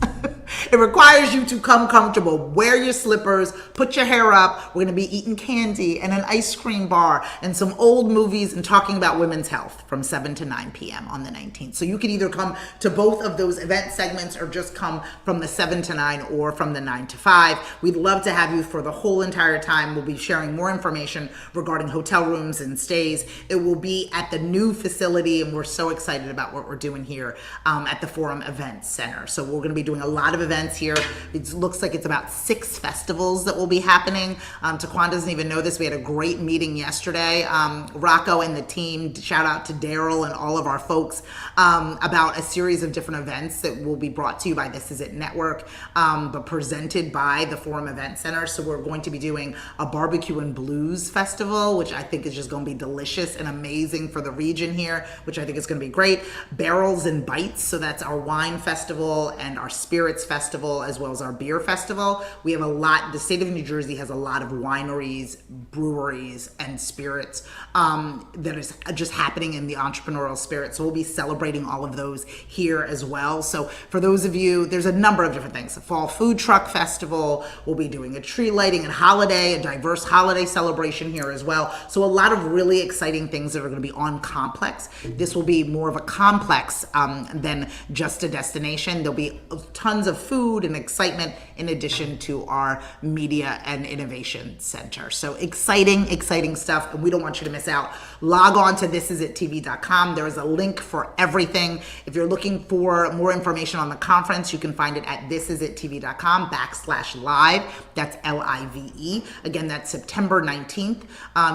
It requires you to come comfortable, wear your slippers, put your hair up. We're going to be eating candy and an ice cream bar and some old movies and talking about women's health from 7 to 9 p.m. on the 19th. So you can either come to both of those event segments or just come from the 7 to 9 or from the 9 to 5. We'd love to have you for the whole entire time. We'll be sharing more information regarding hotel rooms and stays. It will be at the new facility, and we're so excited about what we're doing here at the Forum Event Center. So we're going to be doing a lot of events here. It looks like it's about 6 festivals that will be happening. Taquan doesn't even know this. We had a great meeting yesterday. Rocco and the team, shout out to Daryl and all of our folks, about a series of different events that will be brought to you by This Is It Network, but presented by the Forum Event Center. So we're going to be doing a barbecue and blues festival, which I think is just going to be delicious and amazing for the region here, which I think is going to be great. Barrels and Bites, so that's our wine festival and our spirits festival, as well as our beer festival. We have a lot, the state of New Jersey has a lot of wineries, breweries, and spirits that is just happening in the entrepreneurial spirit. So we'll be celebrating all of those here as well. So for those of you, there's a number of different things. The Fall Food Truck Festival, we'll be doing a tree lighting and holiday, a diverse holiday celebration here as well. So a lot of really exciting things that are going to be on Complex. This will be more of a complex than just a destination. There'll be tons of food and excitement in addition to our media and innovation center. So exciting stuff, and we don't want you to miss out. Log on to thisisItTV.com. There is a link for everything. If you're looking for more information on the conference, you can find it at thisisItTV.com/live. That's LIVE. Again, that's September 19th.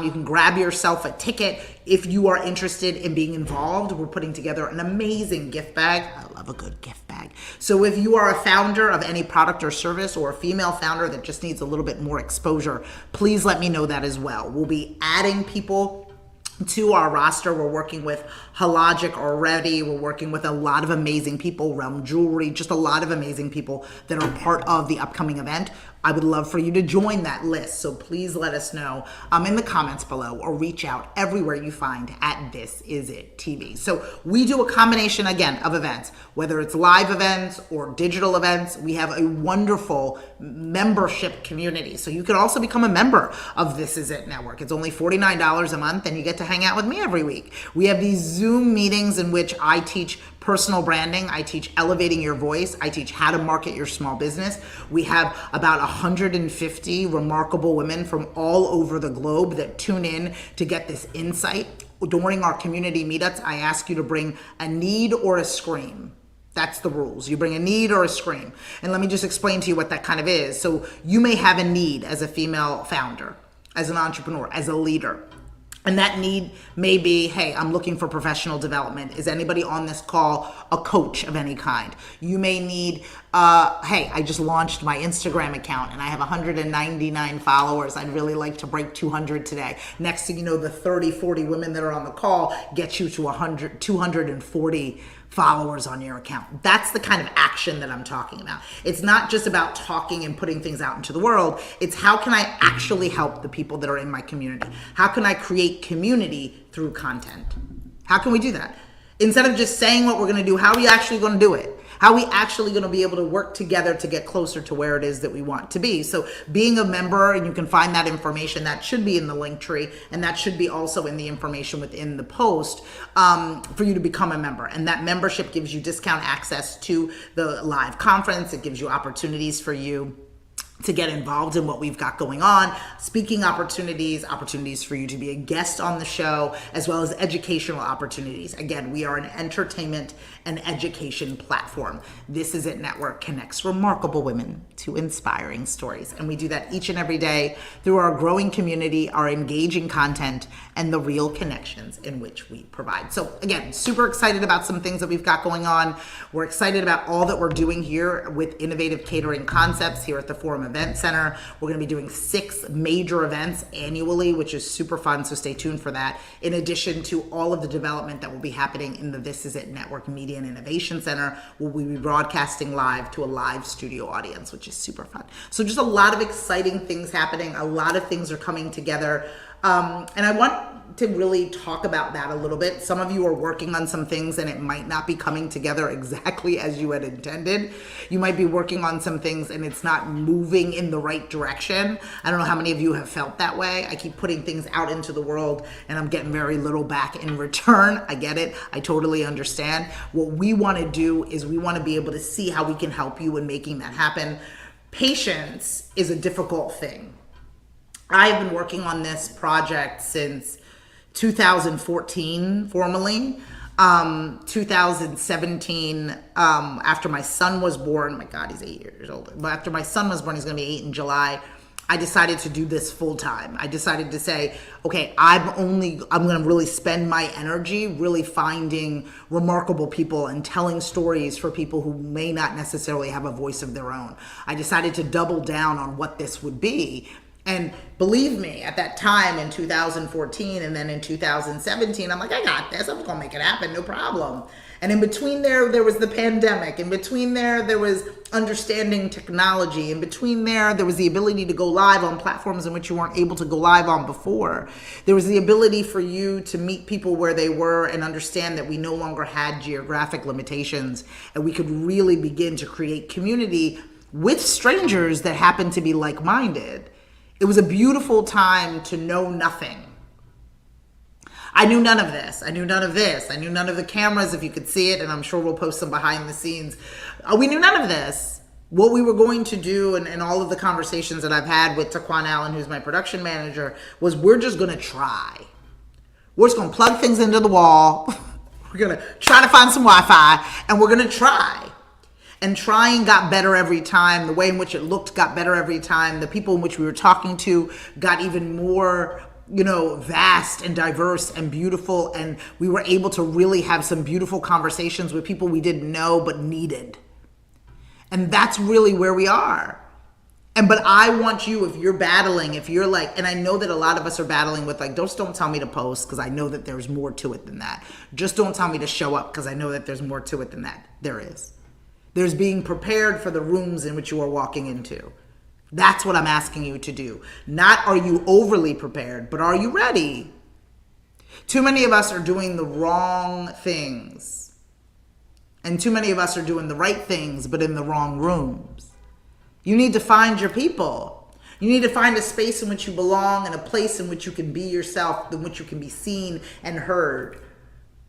You can grab yourself a ticket if you are interested in being involved. We're putting together an amazing gift bag. I love a good gift bag. So if you are a founder of any product or service, or a female founder that just needs a little bit more exposure, please let me know that as well. We'll be adding people to our roster. We're working with Hologic already. We're working with a lot of amazing people, Realm Jewelry, just a lot of amazing people that are part of the upcoming event. I would love for you to join that list. So please let us know in the comments below, or reach out everywhere you find at This Is It TV. So we do a combination, again, of events, whether it's live events or digital events. We have a wonderful membership community. So you can also become a member of This Is It Network. It's only $49 a month, and you get to hang out with me every week. We have these Zoom meetings in which I teach personal branding. I teach elevating your voice. I teach how to market your small business. We have about 150 remarkable women from all over the globe that tune in to get this insight. During our community meetups, I ask you to bring a need or a scream. That's the rules. You bring a need or a scream. And let me just explain to you what that kind of is. So you may have a need as a female founder, as an entrepreneur, as a leader. And that need may be, hey, I'm looking for professional development. Is anybody on this call a coach of any kind? You may need, hey, I just launched my Instagram account and I have 199 followers. I'd really like to break 200 today. Next thing you know, the 30, 40 women that are on the call get you to 100, 240 followers on your account. That's the kind of action that I'm talking about. It's not just about talking and putting things out into the world. It's how can I actually help the people that are in my community? How can I create community through content? How can we do that? Instead of just saying what we're going to do, how are we actually going to do it? How are we actually going to be able to work together to get closer to where it is that we want to be? So being a member, and you can find that information, that should be in the link tree, and that should be also in the information within the post for you to become a member. And that membership gives you discount access to the live conference. It gives you opportunities for you to get involved in what we've got going on, speaking opportunities for you to be a guest on the show, as well as educational opportunities. Again, we are an entertainment and education platform. This Is It Network connects remarkable women to inspiring stories. And we do that each and every day through our growing community, our engaging content, and the real connections in which we provide. So again, super excited about some things that we've got going on. We're excited about all that we're doing here with Innovative Catering Concepts here at the Forum Event Center. We're going to be doing 6 major events annually, which is super fun, so stay tuned for that. In addition to all of the development that will be happening in the This Is It Network Media and Innovation Center, we'll be broadcasting live to a live studio audience, which is super fun. So just a lot of exciting things happening. A lot of things are coming together. And I want to really talk about that a little bit. Some of you are working on some things and it might not be coming together exactly as you had intended. You might be working on some things and it's not moving in the right direction. I don't know how many of you have felt that way. I keep putting things out into the world and I'm getting very little back in return. I get it. I totally understand. What we want to do is we want to be able to see how we can help you in making that happen. Patience is a difficult thing. I've been working on this project since 2014 formally. 2017, after my son was born, my God, he's 8 years old. But after my son was born, he's going to be 8 in July. I decided to do this full time. I decided to say, okay, I'm going to really spend my energy really finding remarkable people and telling stories for people who may not necessarily have a voice of their own. I decided to double down on what this would be. And believe me, at that time in 2014 and then in 2017, I'm like, I got this. I'm going to make it happen. No problem. And in between there was the pandemic. In between there was understanding technology. In between there was the ability to go live on platforms in which you weren't able to go live on before. There was the ability for you to meet people where they were and understand that we no longer had geographic limitations and we could really begin to create community with strangers that happened to be like-minded. It was a beautiful time to know nothing. I knew none of this. I knew none of this. I knew none of the cameras, if you could see it, and I'm sure we'll post some behind the scenes. We knew none of this. What we were going to do, and all of the conversations that I've had with Taquan Allen, who's my production manager, was we're just going to try. We're just going to plug things into the wall. We're going to try to find some Wi-Fi, and we're going to try. And trying got better every time. The way in which it looked got better every time. The people in which we were talking to got even more, vast and diverse and beautiful. And we were able to really have some beautiful conversations with people we didn't know but needed. And that's really where we are. But I want you, if you're battling, if you're like, and I know that a lot of us are battling with like, just don't tell me to post because I know that there's more to it than that. Just don't tell me to show up because I know that there's more to it than that. There is. There's being prepared for the rooms in which you are walking into. That's what I'm asking you to do. Not are you overly prepared, but are you ready? Too many of us are doing the wrong things. And too many of us are doing the right things, but in the wrong rooms. You need to find your people. You need to find a space in which you belong and a place in which you can be yourself, in which you can be seen and heard,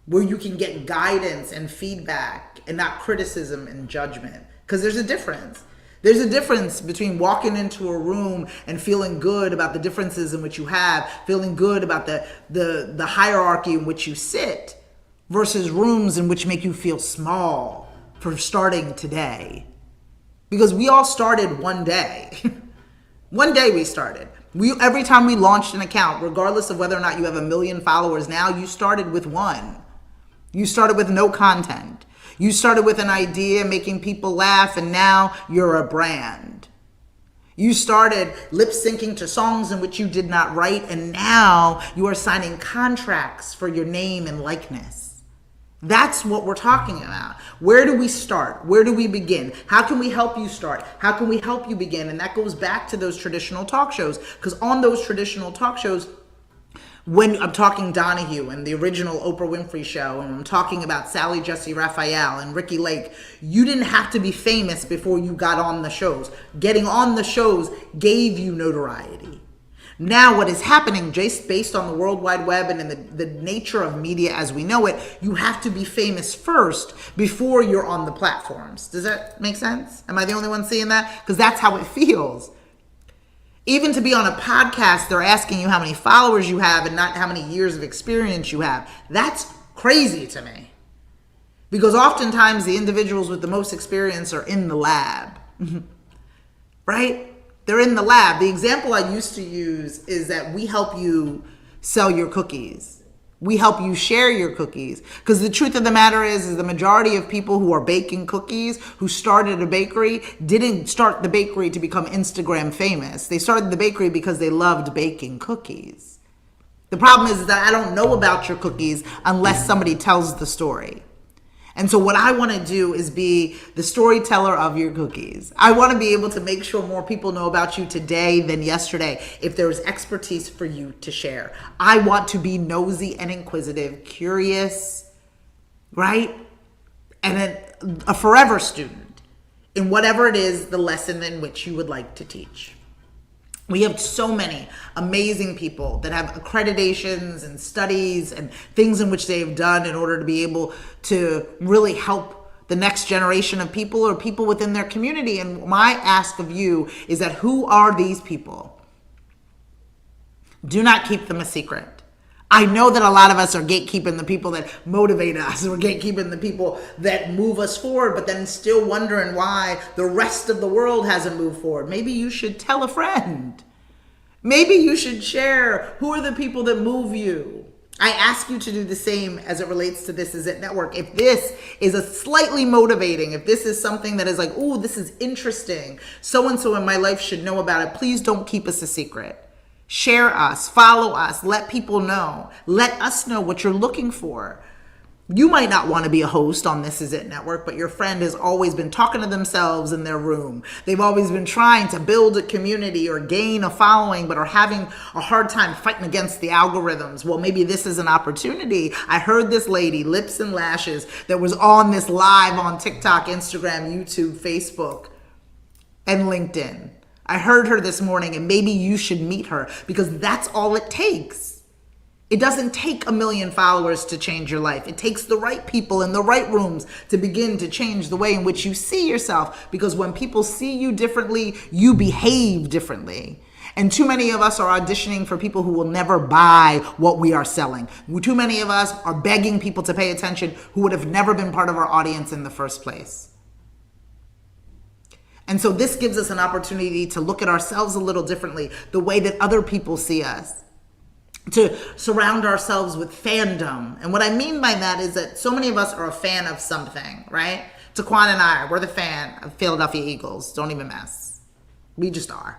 where you can get guidance and feedback and not criticism and judgment. Because there's a difference. There's a difference between walking into a room and feeling good about the differences in which you have, feeling good about the hierarchy in which you sit, versus rooms in which make you feel small, for starting today. Because we all started one day. One day we started. Every time we launched an account, regardless of whether or not you have 1 million followers now, you started with one. You started with no content. You started with an idea, making people laugh, and now you're a brand. You started lip syncing to songs in which you did not write, and now you are signing contracts for your name and likeness. That's what we're talking about. Where do we start? Where do we begin? How can we help you start? How can we help you begin? And that goes back to those traditional talk shows, because on those traditional talk shows, when I'm talking Donahue and the original Oprah Winfrey Show, and I'm talking about Sally Jessy Raphael and Ricky Lake, you didn't have to be famous before you got on the shows. Getting on the shows gave you notoriety. Now what is happening, just based on the World Wide Web and in the nature of media as we know it, you have to be famous first before you're on the platforms. Does that make sense? Am I the only one seeing that? Because that's how it feels. Even to be on a podcast, they're asking you how many followers you have and not how many years of experience you have. That's crazy to me. Because oftentimes the individuals with the most experience are in the lab. Right? They're in the lab. The example I used to use is that we help you sell your cookies. We help you share your cookies. Because the truth of the matter is the majority of people who are baking cookies, who started a bakery, didn't start the bakery to become Instagram famous. They started the bakery because they loved baking cookies. The problem is that I don't know about your cookies unless somebody tells the story. And so what I want to do is be the storyteller of your cookies. I want to be able to make sure more people know about you today than yesterday if there's expertise for you to share. I want to be nosy and inquisitive, curious, right? And a forever student in whatever it is, the lesson in which you would like to teach. We have so many amazing people that have accreditations and studies and things in which they have done in order to be able to really help the next generation of people or people within their community. And my ask of you is that who are these people? Do not keep them a secret. I know that a lot of us are gatekeeping the people that motivate us. We're gatekeeping the people that move us forward, but then still wondering why the rest of the world hasn't moved forward. Maybe you should tell a friend. Maybe you should share who are the people that move you. I ask you to do the same as it relates to This Is It Network. If this is a slightly motivating, if this is something that is like, oh, this is interesting, so-and-so in my life should know about it, please don't keep us a secret. Share us, follow us, let people know. Let us know what you're looking for. You might not want to be a host on This Is It Network, but your friend has always been talking to themselves in their room. They've always been trying to build a community or gain a following, but are having a hard time fighting against the algorithms. Well, maybe this is an opportunity. I heard this lady, Lips and Lashes, that was on this live on TikTok, Instagram, YouTube, Facebook, and LinkedIn. I heard her this morning, and maybe you should meet her because that's all it takes. It doesn't take 1 million followers to change your life. It takes the right people in the right rooms to begin to change the way in which you see yourself, because when people see you differently, you behave differently. And too many of us are auditioning for people who will never buy what we are selling. Too many of us are begging people to pay attention who would have never been part of our audience in the first place. And so this gives us an opportunity to look at ourselves a little differently, the way that other people see us, to surround ourselves with fandom. And what I mean by that is that so many of us are a fan of something, right? Taquan and I, we're the fan of Philadelphia Eagles. Don't even mess. We just are.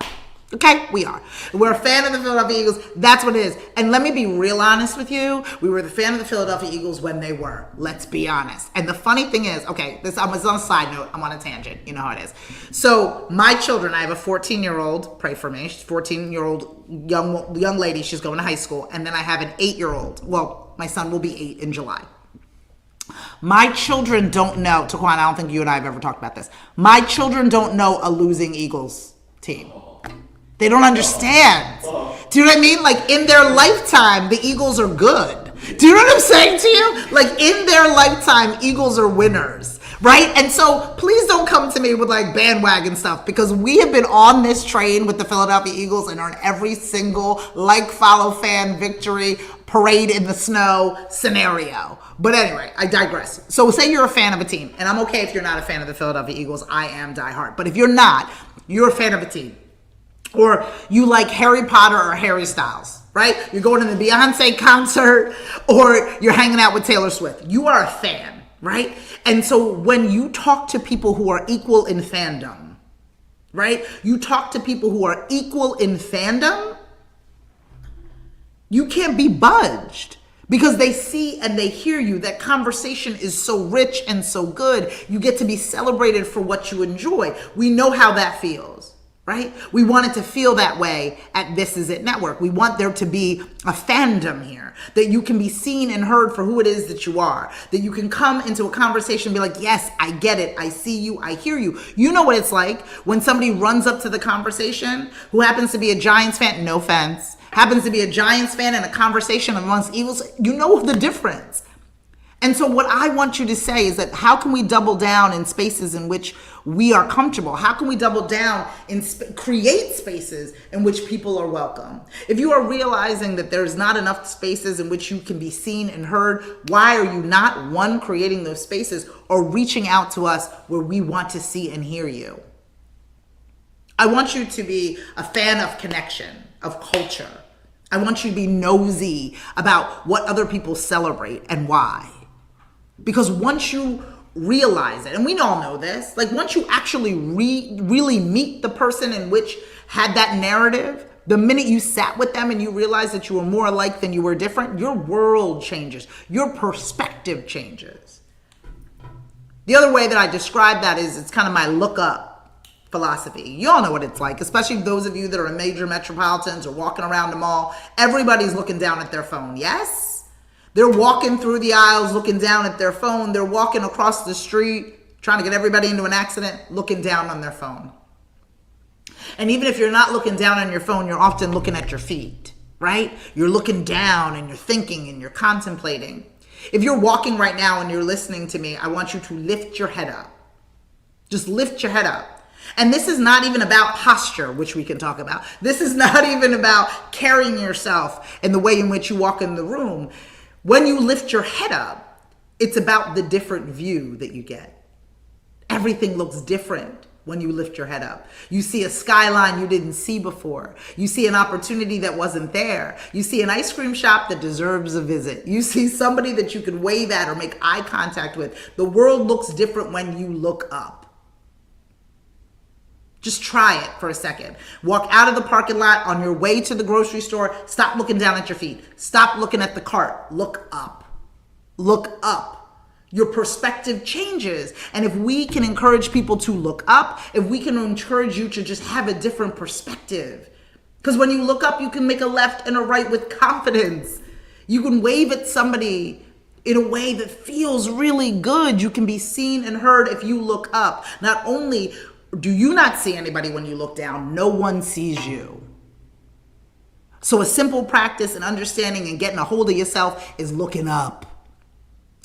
Okay, we are. We're a fan of the Philadelphia Eagles. That's what it is. And let me be real honest with you. We were the fan of the Philadelphia Eagles when they were. Let's be honest. And the funny thing is, okay, this is on a side note. I'm on a tangent. You know how it is. So my children, I have a 14-year-old. Pray for me. She's a 14-year-old young lady. She's going to high school. And then I have an 8-year-old. Well, my son will be 8 in July. My children don't know. Taquan, I don't think you and I have ever talked about this. My children don't know a losing Eagles team. They don't understand. Do you know what I mean? Like in their lifetime, the Eagles are good. Do you know what I'm saying to you? Like in their lifetime, Eagles are winners. right? And so please don't come to me with like bandwagon stuff, because we have been on this train with the Philadelphia Eagles and are in every single like, follow, fan, victory, parade in the snow scenario. But anyway, I digress. So say you're a fan of a team, and I'm okay if you're not a fan of the Philadelphia Eagles. I am diehard. But if you're not, you're a fan of a team, or you like Harry Potter or Harry Styles, right? You're going to the Beyonce concert, or you're hanging out with Taylor Swift. You are a fan, right? And so when you talk to people who are equal in fandom, right? You talk to people who are equal in fandom, you can't be budged, because they see and they hear you. That conversation is so rich and so good. You get to be celebrated for what you enjoy. We know how that feels, right? We want it to feel that way at This Is It Network. We want there to be a fandom here, that you can be seen and heard for who it is that you are, that you can come into a conversation and be like, yes, I get it. I see you. I hear you. You know what it's like when somebody runs up to the conversation who happens to be a Giants fan, no offense, happens to be a Giants fan in a conversation amongst Eagles. You know the difference. And so what I want you to say is that how can we double down in spaces in which we are comfortable? How can we double down and create spaces in which people are welcome? If you are realizing that there's not enough spaces in which you can be seen and heard, why are you not, one, creating those spaces, or reaching out to us where we want to see and hear you? I want you to be a fan of connection, of culture. I want you to be nosy about what other people celebrate and why. Because once you realize it, and we all know this, like once you actually really meet the person in which had that narrative, the minute you sat with them and you realize that you were more alike than you were different, your world changes. Your perspective changes. The other way that I describe that is it's kind of my look up philosophy. You all know what it's like, especially those of you that are in major metropolitans or walking around the mall. Everybody's looking down at their phone. Yes? They're walking through the aisles looking down at their phone. They're walking across the street trying to get everybody into an accident, looking down on their phone. And even if you're not looking down on your phone, you're often looking at your feet, right? You're looking down and you're thinking and you're contemplating. If you're walking right now and you're listening to me, I want you to lift your head up. Just lift your head up. And this is not even about posture, which we can talk about. This is not even about carrying yourself in the way in which you walk in the room. When you lift your head up, it's about the different view that you get. Everything looks different when you lift your head up. You see a skyline you didn't see before. You see an opportunity that wasn't there. You see an ice cream shop that deserves a visit. You see somebody that you can wave at or make eye contact with. The world looks different when you look up. Just try it for a second. Walk out of the parking lot on your way to the grocery store. Stop looking down at your feet. Stop looking at the cart. Look up. Look up. Your perspective changes. And if we can encourage people to look up, if we can encourage you to just have a different perspective. Because when you look up, you can make a left and a right with confidence. You can wave at somebody in a way that feels really good. You can be seen and heard if you look up. Not only do you not see anybody when you look down, no one sees you. So a simple practice and understanding and getting a hold of yourself is looking up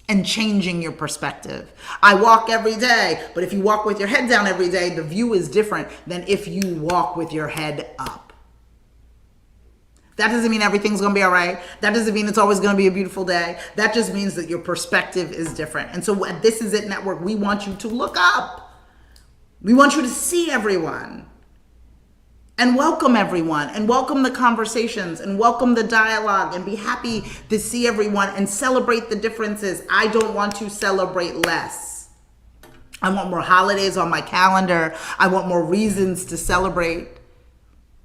and changing your perspective. I walk every day, but if you walk with your head down every day, the view is different than if you walk with your head up. That doesn't mean everything's going to be all right. That doesn't mean it's always going to be a beautiful day. That just means that your perspective is different. And so at This Is It Network, we want you to look up. We want you to see everyone and welcome everyone and welcome the conversations and welcome the dialogue and be happy to see everyone and celebrate the differences. I don't want to celebrate less. I want more holidays on my calendar. I want more reasons to celebrate.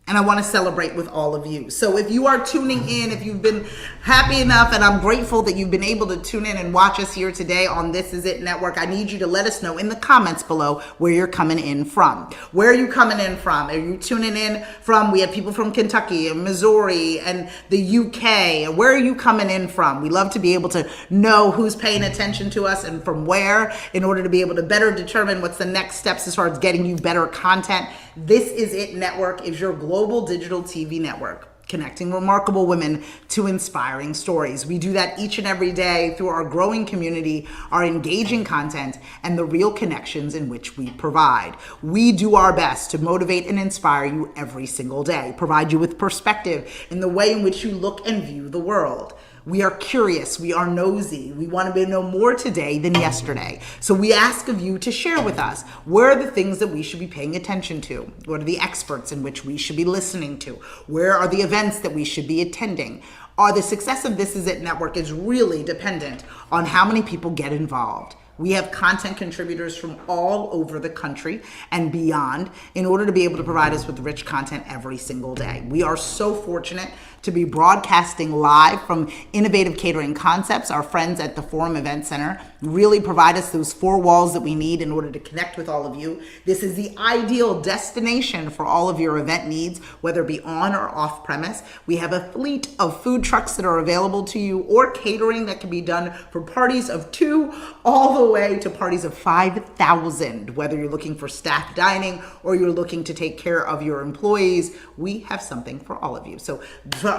And I want to celebrate with all of you. So if you are tuning in, if you've been happy enough, and I'm grateful that you've been able to tune in and watch us here today on This Is It Network, I need you to let us know in the comments below where you're coming in from. Where are you coming in from? Are you tuning in from? We have people from Kentucky and Missouri and the UK. Where are you coming in from? We love to be able to know who's paying attention to us and from where, in order to be able to better determine what's the next steps as far as getting you better content. This Is It Network is your global digital TV network. connecting remarkable women to inspiring stories. We do that each and every day through our growing community, our engaging content, and the real connections in which we provide. We do our best to motivate and inspire you every single day, provide you with perspective in the way in which you look and view the world. We are curious, we are nosy, we want to know more today than yesterday. So we ask of you to share with us, where are the things that we should be paying attention to? What are the experts in which we should be listening to? Where are the events that we should be attending? The success of This Is It Network is really dependent on how many people get involved. We have content contributors from all over the country and beyond in order to be able to provide us with rich content every single day. We are so fortunate to be broadcasting live from Innovative Catering Concepts. Our friends at the Forum Event Center really provide us those four walls that we need in order to connect with all of you. This is the ideal destination for all of your event needs, whether it be on or off premise. We have a fleet of food trucks that are available to you, or catering that can be done for parties of 2 all the way to parties of 5,000. Whether you're looking for staff dining or you're looking to take care of your employees, we have something for all of you. So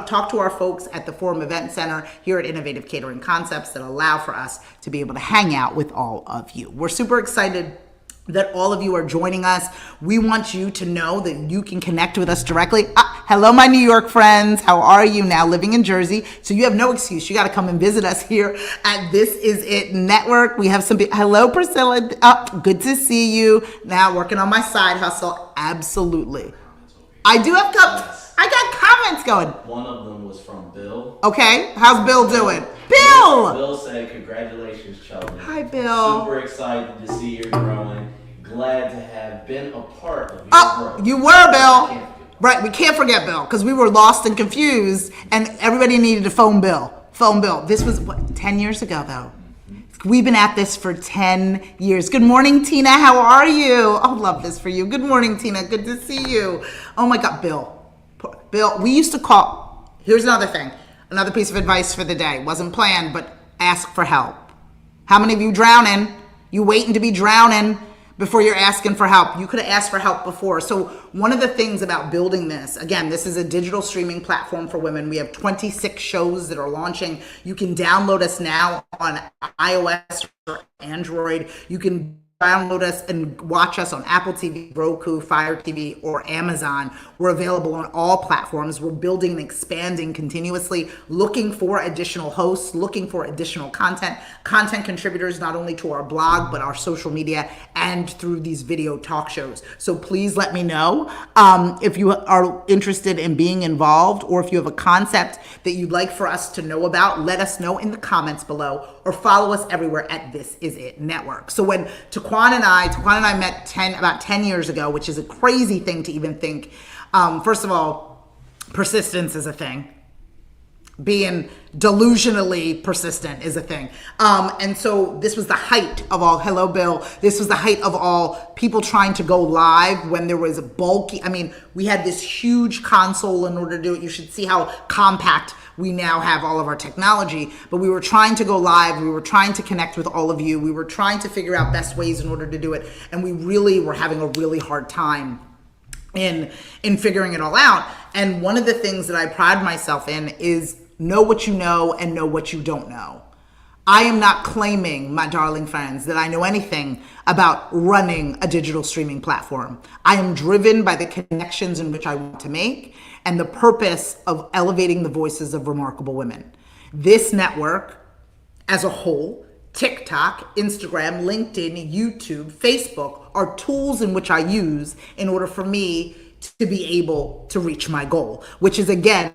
talk to our folks at the Forum Event Center here at Innovative Catering Concepts that allow for us to be able to hang out with all of you. We're super excited that all of you are joining us. We want you to know that you can connect with us directly. Hello, my New York friends. How are you now living in Jersey? So you have no excuse. You got to come and visit us here at This Is It Network. We have some, hello, Priscilla. Good to see you. Now working on my side hustle. Absolutely. I do have I got comments going. One of them was from Bill. Okay, how's Bill doing? Bill! Bill said, congratulations, Sheldon. Hi, Bill. Super excited to see you growing. Glad to have been a part of your growth. You were, Bill. Right, we can't forget Bill, because we were lost and confused, and everybody needed to phone Bill. Phone Bill. This was, 10 years ago, though. We've been at this for 10 years. Good morning, Tina. How are you? Oh, love this for you. Good morning, Tina. Good to see you. Oh, my God, Bill. Bill, we used to call. Here's another thing. Another piece of advice for the day. Wasn't planned, but ask for help. How many of you drowning? You waiting to be drowning before you're asking for help. You could have asked for help before. So one of the things about building this, again, this is a digital streaming platform for women. We have 26 shows that are launching. You can download us now on iOS or Android. You can download us and watch us on Apple TV, Roku, Fire TV, or Amazon. We're available on all platforms. We're building and expanding continuously, looking for additional hosts, looking for additional content contributors, not only to our blog, but our social media and through these video talk shows. So please let me know if you are interested in being involved, or if you have a concept that you'd like for us to know about. Let us know in the comments below, or follow us everywhere at This Is It Network. So when Taquan and I met about 10 years ago, which is a crazy thing to even think. First of all, persistence is a thing. Being delusionally persistent is a thing. And so this was the height of all, hello, Bill. This was the height of all people trying to go live when there was a bulky, we had this huge console in order to do it. You should see how compact we now have all of our technology, but we were trying to go live. We were trying to connect with all of you. We were trying to figure out best ways in order to do it. And we really were having a really hard time in figuring it all out. And one of the things that I pride myself in is know what you know and know what you don't know. I am not claiming, my darling friends, that I know anything about running a digital streaming platform. I am driven by the connections in which I want to make and the purpose of elevating the voices of remarkable women. This network as a whole, TikTok, Instagram, LinkedIn, YouTube, Facebook, are tools in which I use in order for me to be able to reach my goal, which is, again,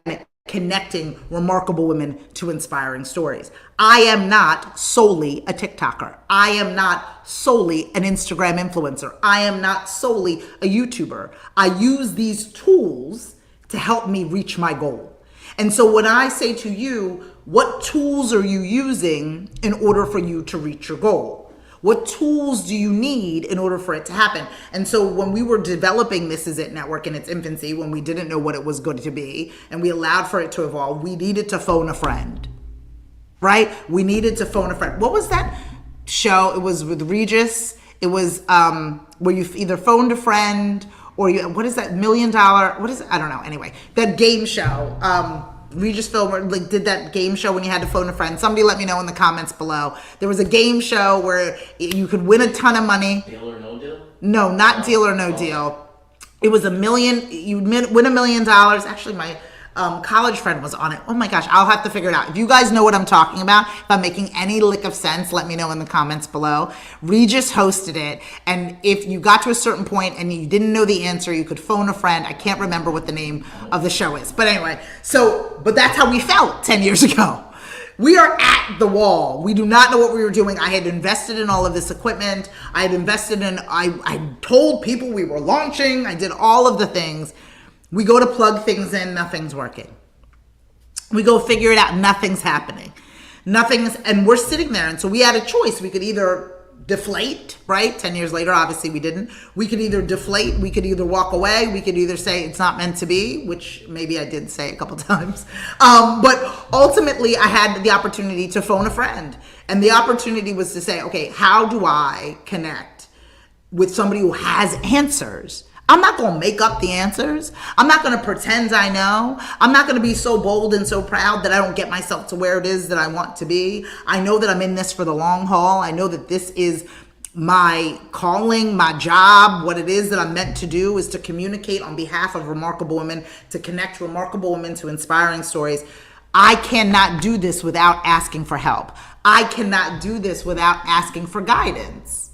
connecting remarkable women to inspiring stories. I am not solely a TikToker. I am not solely an Instagram influencer. I am not solely a YouTuber. I use these tools to help me reach my goal. And so when I say to you, what tools are you using in order for you to reach your goal? What tools do you need in order for it to happen? And so when we were developing This Is It Network in its infancy, when we didn't know what it was going to be, and we allowed for it to evolve, we needed to phone a friend, right? We needed to phone a friend. What was that show? It was with Regis. It was where you either phoned a friend or what is that $1 million? What is it? I don't know. Anyway, that game show. Regis Philbin like did that game show when you had to phone a friend. Somebody let me know in the comments below. There was a game show where you could win a ton of money. Deal or No Deal? No, not Deal or No Deal. It was $1 million. You'd win $1 million. Actually, my college friend was on it. Oh my gosh, I'll have to figure it out. If you guys know what I'm talking about, if I'm making any lick of sense, let me know in the comments below. Regis hosted it, and if you got to a certain point and you didn't know the answer, you could phone a friend. I can't remember what the name of the show is, but anyway. But that's how we felt 10 years ago. We are at the wall. We do not know what we were doing. I had invested in all of this equipment. I had invested in, I told people we were launching. I did all of the things. We go to plug things in, nothing's working. We go figure it out, nothing's happening. And we're sitting there. And so we had a choice. We could either deflate, right? 10 years later, obviously we didn't. We could either deflate, we could either walk away, we could either say it's not meant to be, which maybe I did say a couple times. But ultimately I had the opportunity to phone a friend. And the opportunity was to say, okay, how do I connect with somebody who has answers? I'm not going to make up the answers. I'm not going to pretend I know. I'm not going to be so bold and so proud that I don't get myself to where it is that I want to be. I know that I'm in this for the long haul. I know that this is my calling, my job. What it is that I'm meant to do is to communicate on behalf of remarkable women, to connect remarkable women to inspiring stories. I cannot do this without asking for help. I cannot do this without asking for guidance.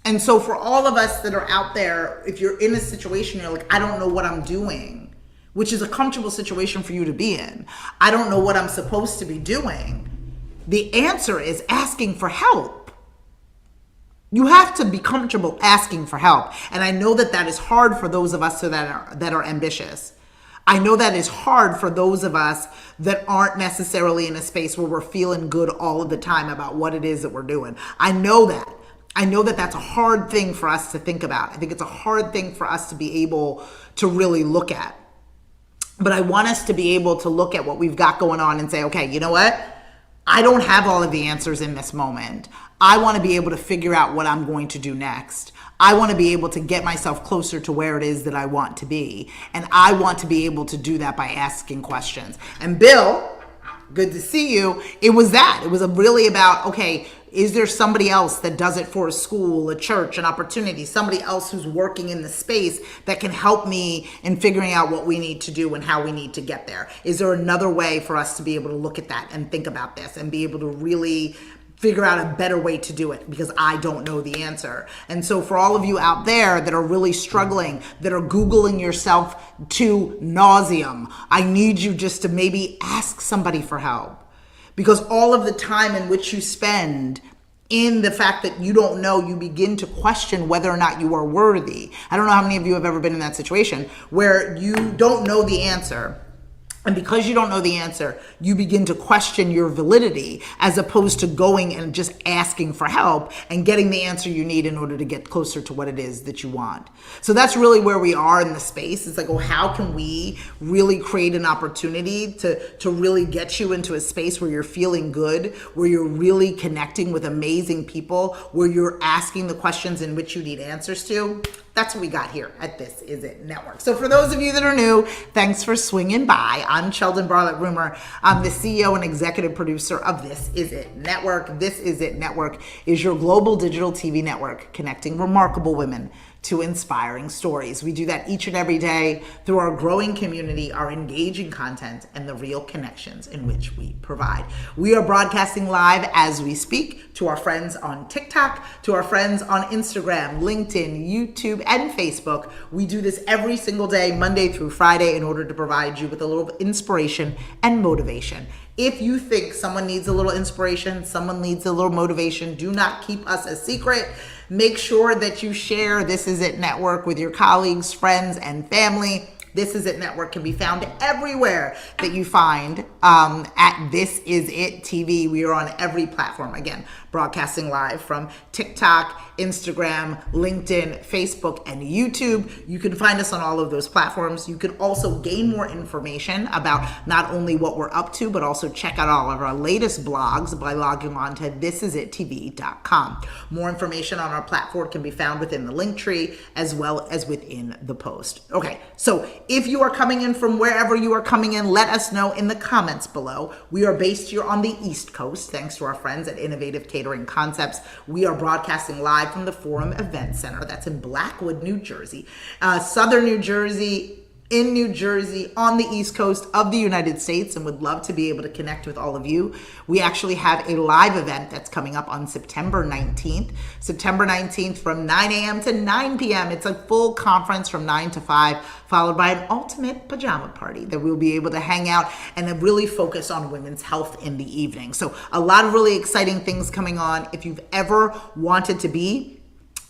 And so for all of us that are out there, if you're in a situation, you're like, I don't know what I'm doing, which is a comfortable situation for you to be in. I don't know what I'm supposed to be doing. The answer is asking for help. You have to be comfortable asking for help. And I know that that is hard for those of us that are ambitious. I know that is hard for those of us that aren't necessarily in a space where we're feeling good all of the time about what it is that we're doing. I know that. I know that that's a hard thing for us to think about. I think it's a hard thing for us to be able to really look at. But I want us to be able to look at what we've got going on and say, okay, you know what? I don't have all of the answers in this moment. I want to be able to figure out what I'm going to do next. I want to be able to get myself closer to where it is that I want to be. And I want to be able to do that by asking questions. And Bill, good to see you. It was that. It was really about, okay, is there somebody else that does it for a school, a church, an opportunity, somebody else who's working in the space that can help me in figuring out what we need to do and how we need to get there? Is there another way for us to be able to look at that and think about this and be able to really figure out a better way to do it, because I don't know the answer. And so for all of you out there that are really struggling, that are Googling yourself to nauseum, I need you just to maybe ask somebody for help. Because all of the time in which you spend in the fact that you don't know, you begin to question whether or not you are worthy. I don't know how many of you have ever been in that situation where you don't know the answer. And because you don't know the answer, you begin to question your validity as opposed to going and just asking for help and getting the answer you need in order to get closer to what it is that you want. So that's really where we are in the space. It's like, oh, how can we really create an opportunity to really get you into a space where you're feeling good, where you're really connecting with amazing people, where you're asking the questions in which you need answers to? That's what we got here at This Is It Network. So for those of you that are new, thanks for swinging by. I'm Sheldon Bartlett-Rumer. I'm the CEO and executive producer of This Is It Network. This Is It Network is your global digital TV network connecting remarkable women to inspiring stories. We do that each and every day through our growing community, our engaging content, and the real connections in which we provide. We are broadcasting live as we speak to our friends on TikTok, to our friends on Instagram, LinkedIn, YouTube, and Facebook. We do this every single day, Monday through Friday, in order to provide you with a little inspiration and motivation. If you think someone needs a little inspiration, someone needs a little motivation, do not keep us a secret. Make sure that you share This Is It Network with your colleagues, friends, and family. This Is It Network can be found everywhere that you find at This Is It TV. We are on every platform, again, broadcasting live from TikTok, Instagram, LinkedIn, Facebook, and YouTube. You can find us on all of those platforms. You can also gain more information about not only what we're up to, but also check out all of our latest blogs by logging on to thisisItTV.com. More information on our platform can be found within the link tree as well as within the post. Okay, so if you are coming in from wherever you are coming in, let us know in the comments below. We are based here on the East Coast, thanks to our friends at Innovative Catering Concepts. We are broadcasting live from the Forum Event Center. That's in Blackwood, New Jersey. Southern New Jersey, in New Jersey, on the East Coast of the United States, and would love to be able to connect with all of you. We actually have a live event that's coming up on September 19th. September 19th from 9 a.m. to 9 p.m. It's a full conference from 9 to 5, followed by an ultimate pajama party that we'll be able to hang out and really focus on women's health in the evening. So a lot of really exciting things coming on. If you've ever wanted to be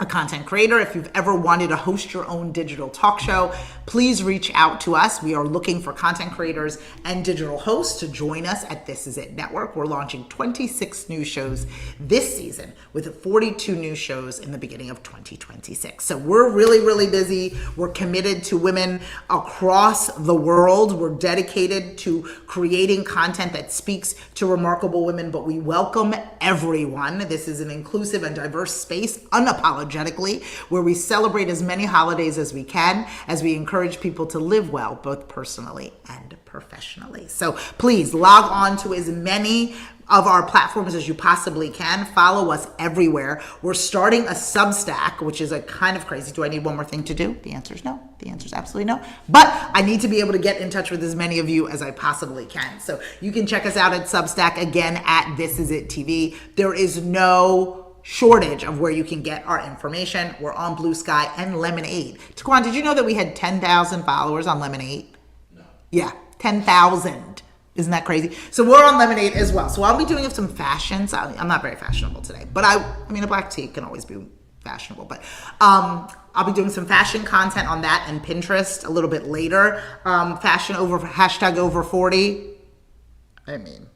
a content creator, if you've ever wanted to host your own digital talk show, please reach out to us. We are looking for content creators and digital hosts to join us at This Is It Network. We're launching 26 new shows this season with 42 new shows in the beginning of 2026. So we're really, really busy. We're committed to women across the world. We're dedicated to creating content that speaks to remarkable women, but we welcome everyone. This is an inclusive and diverse space, unapologetically, where we celebrate as many holidays as we can, as we encourage people to live well, both personally and professionally. So please log on to as many of our platforms as you possibly can. Follow us everywhere. We're starting a Substack, which is a kind of crazy. Do I need one more thing to do? The answer is no. The answer is absolutely no. But I need to be able to get in touch with as many of you as I possibly can. So you can check us out at Substack, again, at This Is It TV. There is no shortage of where you can get our information. We're on Blue Sky and Lemonade. Taquan, did you know that we had 10,000 followers on Lemonade? No. Yeah, 10,000. Isn't that crazy? So we're on Lemonade as well. So I'll be doing some fashions. I'm not very fashionable today, but I mean, a black tee can always be fashionable. But I'll be doing some fashion content on that and Pinterest a little bit later. Fashion over, hashtag over 40. I mean,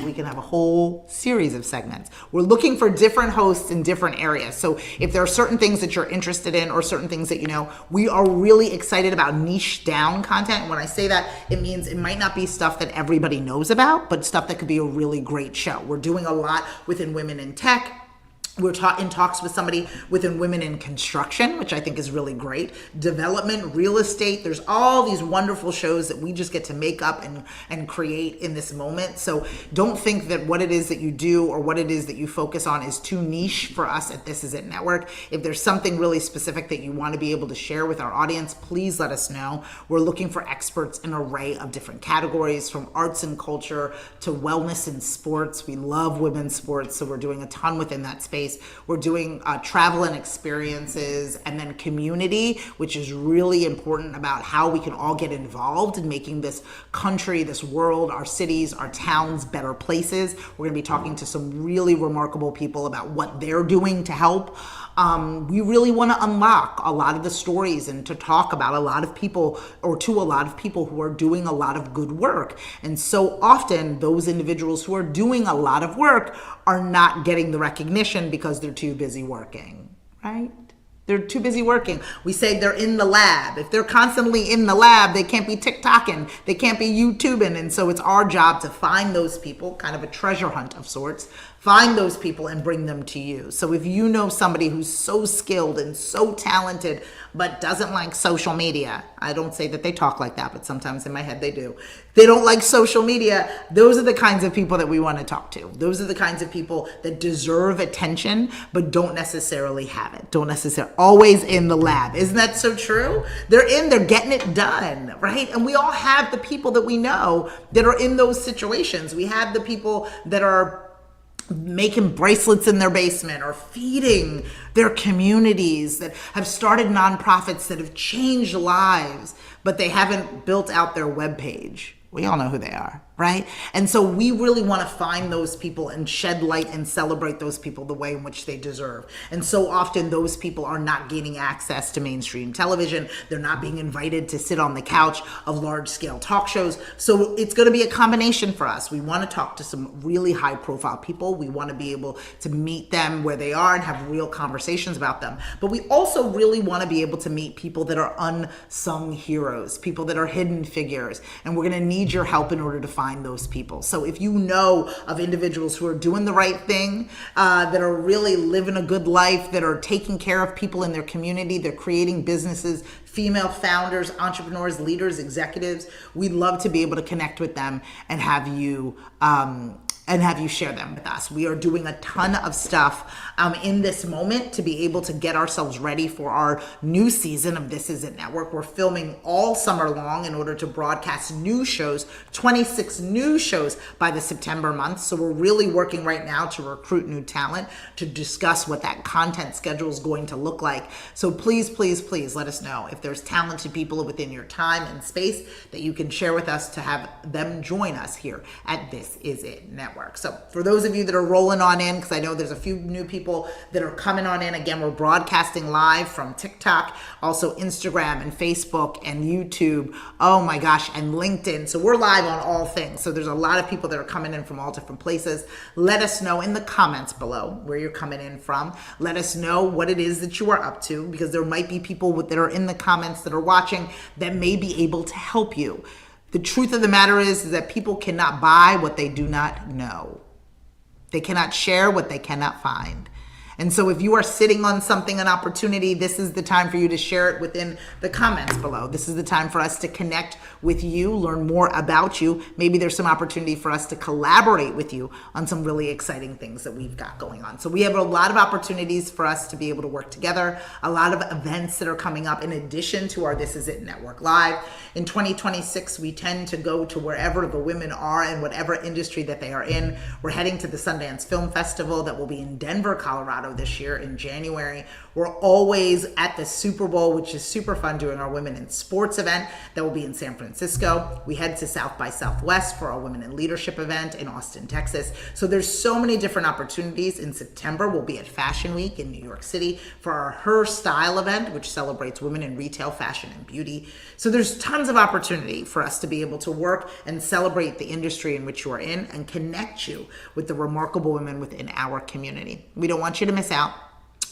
we can have a whole series of segments. We're looking for different hosts in different areas. So if there are certain things that you're interested in or certain things that you know, we are really excited about niche down content. When I say that, it means it might not be stuff that everybody knows about, but stuff that could be a really great show. We're doing a lot within women in tech. We're in talks with somebody within women in construction, which I think is really great. Development, real estate. There's all these wonderful shows that we just get to make up and create in this moment. So don't think that what it is that you do or what it is that you focus on is too niche for us at This Is It Network. If there's something really specific that you want to be able to share with our audience, please let us know. We're looking for experts in an array of different categories, from arts and culture to wellness and sports. We love women's sports, so we're doing a ton within that space. We're doing travel and experiences, and then community, which is really important about how we can all get involved in making this country, this world, our cities, our towns better places. We're going to be talking to some really remarkable people about what they're doing to help. We really want to unlock a lot of the stories and to talk about a lot of people, or to a lot of people who are doing a lot of good work. And so often those individuals who are doing a lot of work are not getting the recognition because they're too busy working, right? They're too busy working. We say they're in the lab. If they're constantly in the lab, they can't be TikToking, they can't be YouTubing. And so it's our job to find those people, kind of a treasure hunt of sorts, find those people and bring them to you. So if you know somebody who's so skilled and so talented, but doesn't like social media, I don't say that they talk like that, but sometimes in my head they do. They don't like social media. Those are the kinds of people that we want to talk to. Those are the kinds of people that deserve attention, but don't necessarily have it. Don't necessarily, always in the lab. Isn't that so true? They're getting it done, right? And we all have the people that we know that are in those situations. We have the people that are making bracelets in their basement or feeding their communities, that have started nonprofits that have changed lives, but they haven't built out their webpage. We all know who they are. right? And so we really want to find those people and shed light and celebrate those people the way in which they deserve. And so often those people are not gaining access to mainstream television. They're not being invited to sit on the couch of large scale talk shows. So it's going to be a combination for us. We want to talk to some really high profile people. We want to be able to meet them where they are and have real conversations about them. But we also really want to be able to meet people that are unsung heroes, people that are hidden figures. And we're going to need your help in order to find those people. So if you know of individuals who are doing the right thing, that are really living a good life, that are taking care of people in their community, they're creating businesses, female founders, entrepreneurs, leaders, executives, we'd love to be able to connect with them and have you share them with us. We are doing a ton of stuff in this moment to be able to get ourselves ready for our new season of This Is It Network. We're filming all summer long in order to broadcast new shows, 26 new shows by the September month. So we're really working right now to recruit new talent, to discuss what that content schedule is going to look like. So please, please, please let us know if there's talented people within your time and space that you can share with us to have them join us here at This Is It Network. So for those of you that are rolling on in, because I know there's a few new people that are coming on in, again, we're broadcasting live from TikTok, also Instagram and Facebook and YouTube, oh my gosh, and LinkedIn. So we're live on all things. So there's a lot of people that are coming in from all different places. Let us know in the comments below where you're coming in from. Let us know what it is that you are up to, because there might be people that are in the comments that are watching that may be able to help you. The truth of the matter is that people cannot buy what they do not know. They cannot share what they cannot find. And so if you are sitting on something, an opportunity, this is the time for you to share it within the comments below. This is the time for us to connect with you, learn more about you. Maybe there's some opportunity for us to collaborate with you on some really exciting things that we've got going on. So we have a lot of opportunities for us to be able to work together, a lot of events that are coming up in addition to our This Is It Network Live. In 2026, we tend to go to wherever the women are in whatever industry that they are in. We're heading to the Sundance Film Festival that will be in Denver, Colorado this year in January. We're always at the Super Bowl, which is super fun, doing our Women in Sports event that will be in San Francisco. We head to South by Southwest for our Women in Leadership event in Austin, Texas. So there's so many different opportunities. In September, we'll be at Fashion Week in New York City for our Her Style event, which celebrates women in retail, fashion, and beauty. So there's tons of opportunity for us to be able to work and celebrate the industry in which you are in and connect you with the remarkable women within our community. We don't want you to miss out.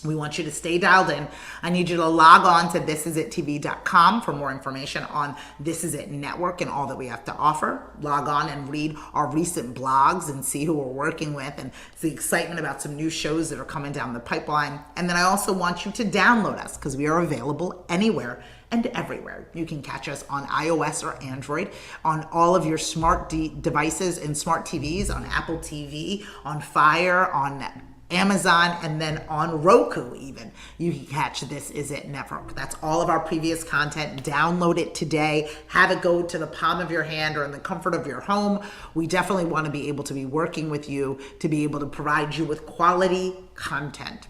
We want you to stay dialed in. I need you to log on to thisisittv.com for more information on This Is It Network and all that we have to offer. Log on and read our recent blogs and see who we're working with and the excitement about some new shows that are coming down the pipeline. And then I also want you to download us, because we are available anywhere and everywhere. You can catch us on iOS or Android, on all of your smart devices and smart TVs, on Apple TV, on Fire, on Amazon, and then on Roku even. You can catch This Is It Network. That's all of our previous content. Download it today. Have it go to the palm of your hand or in the comfort of your home. We definitely want to be able to be working with you to be able to provide you with quality content.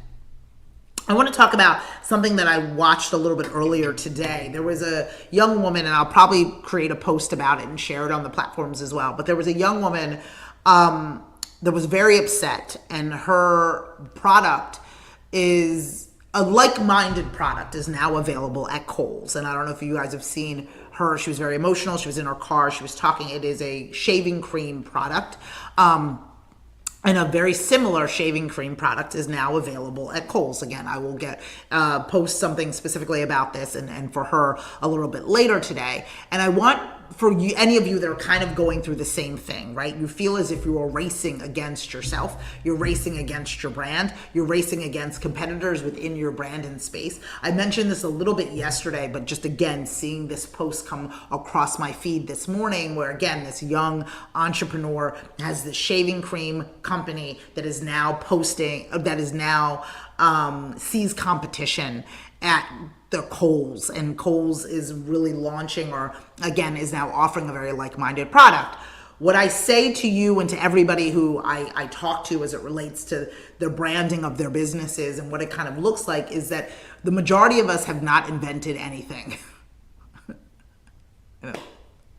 I want to talk about something that I watched a little bit earlier today. There was a young woman, and I'll probably create a post about it and share it on the platforms as well, but there was a young woman that was very upset, and her product is a like-minded product is now available at Kohl's. And I don't know if you guys have seen her. She was very emotional. She was in her car. She was talking. It is a shaving cream product. And a very similar shaving cream product is now available at Kohl's. Again, I will post something specifically about this and for her a little bit later today. And I want for you, any of you that are kind of going through the same thing, right? You feel as if you are racing against yourself. You're racing against your brand. You're racing against competitors within your brand and space. I mentioned this a little bit yesterday, but just again, seeing this post come across my feed this morning where again, this young entrepreneur has this shaving cream company that is now sees competition at the Kohl's, and Kohl's is really launching, or again is now offering a very like-minded product. What I say to you and to everybody who I talk to as it relates to the branding of their businesses and what it kind of looks like is that the majority of us have not invented anything.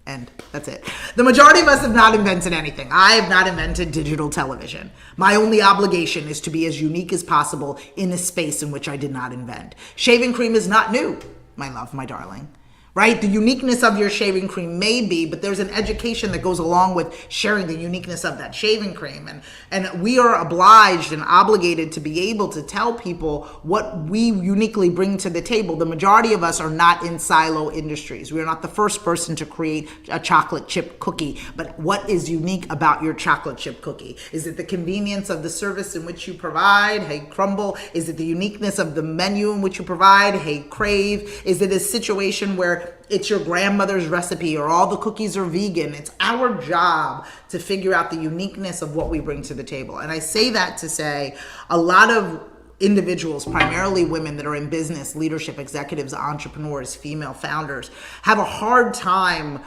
And that's it. The majority of us have not invented anything. I have not invented digital television. My only obligation is to be as unique as possible in a space in which I did not invent. Shaving cream is not new, my love, my darling. Right? The uniqueness of your shaving cream may be, but there's an education that goes along with sharing the uniqueness of that shaving cream. And we are obliged and obligated to be able to tell people what we uniquely bring to the table. The majority of us are not in silo industries. We are not the first person to create a chocolate chip cookie. But what is unique about your chocolate chip cookie? Is it the convenience of the service in which you provide? Hey, Crumble. Is it the uniqueness of the menu in which you provide? Hey, Crave. Is it a situation where it's your grandmother's recipe or all the cookies are vegan? It's our job to figure out the uniqueness of what we bring to the table. And I say that to say a lot of individuals, primarily women that are in business, leadership, executives, entrepreneurs, female founders, have a hard time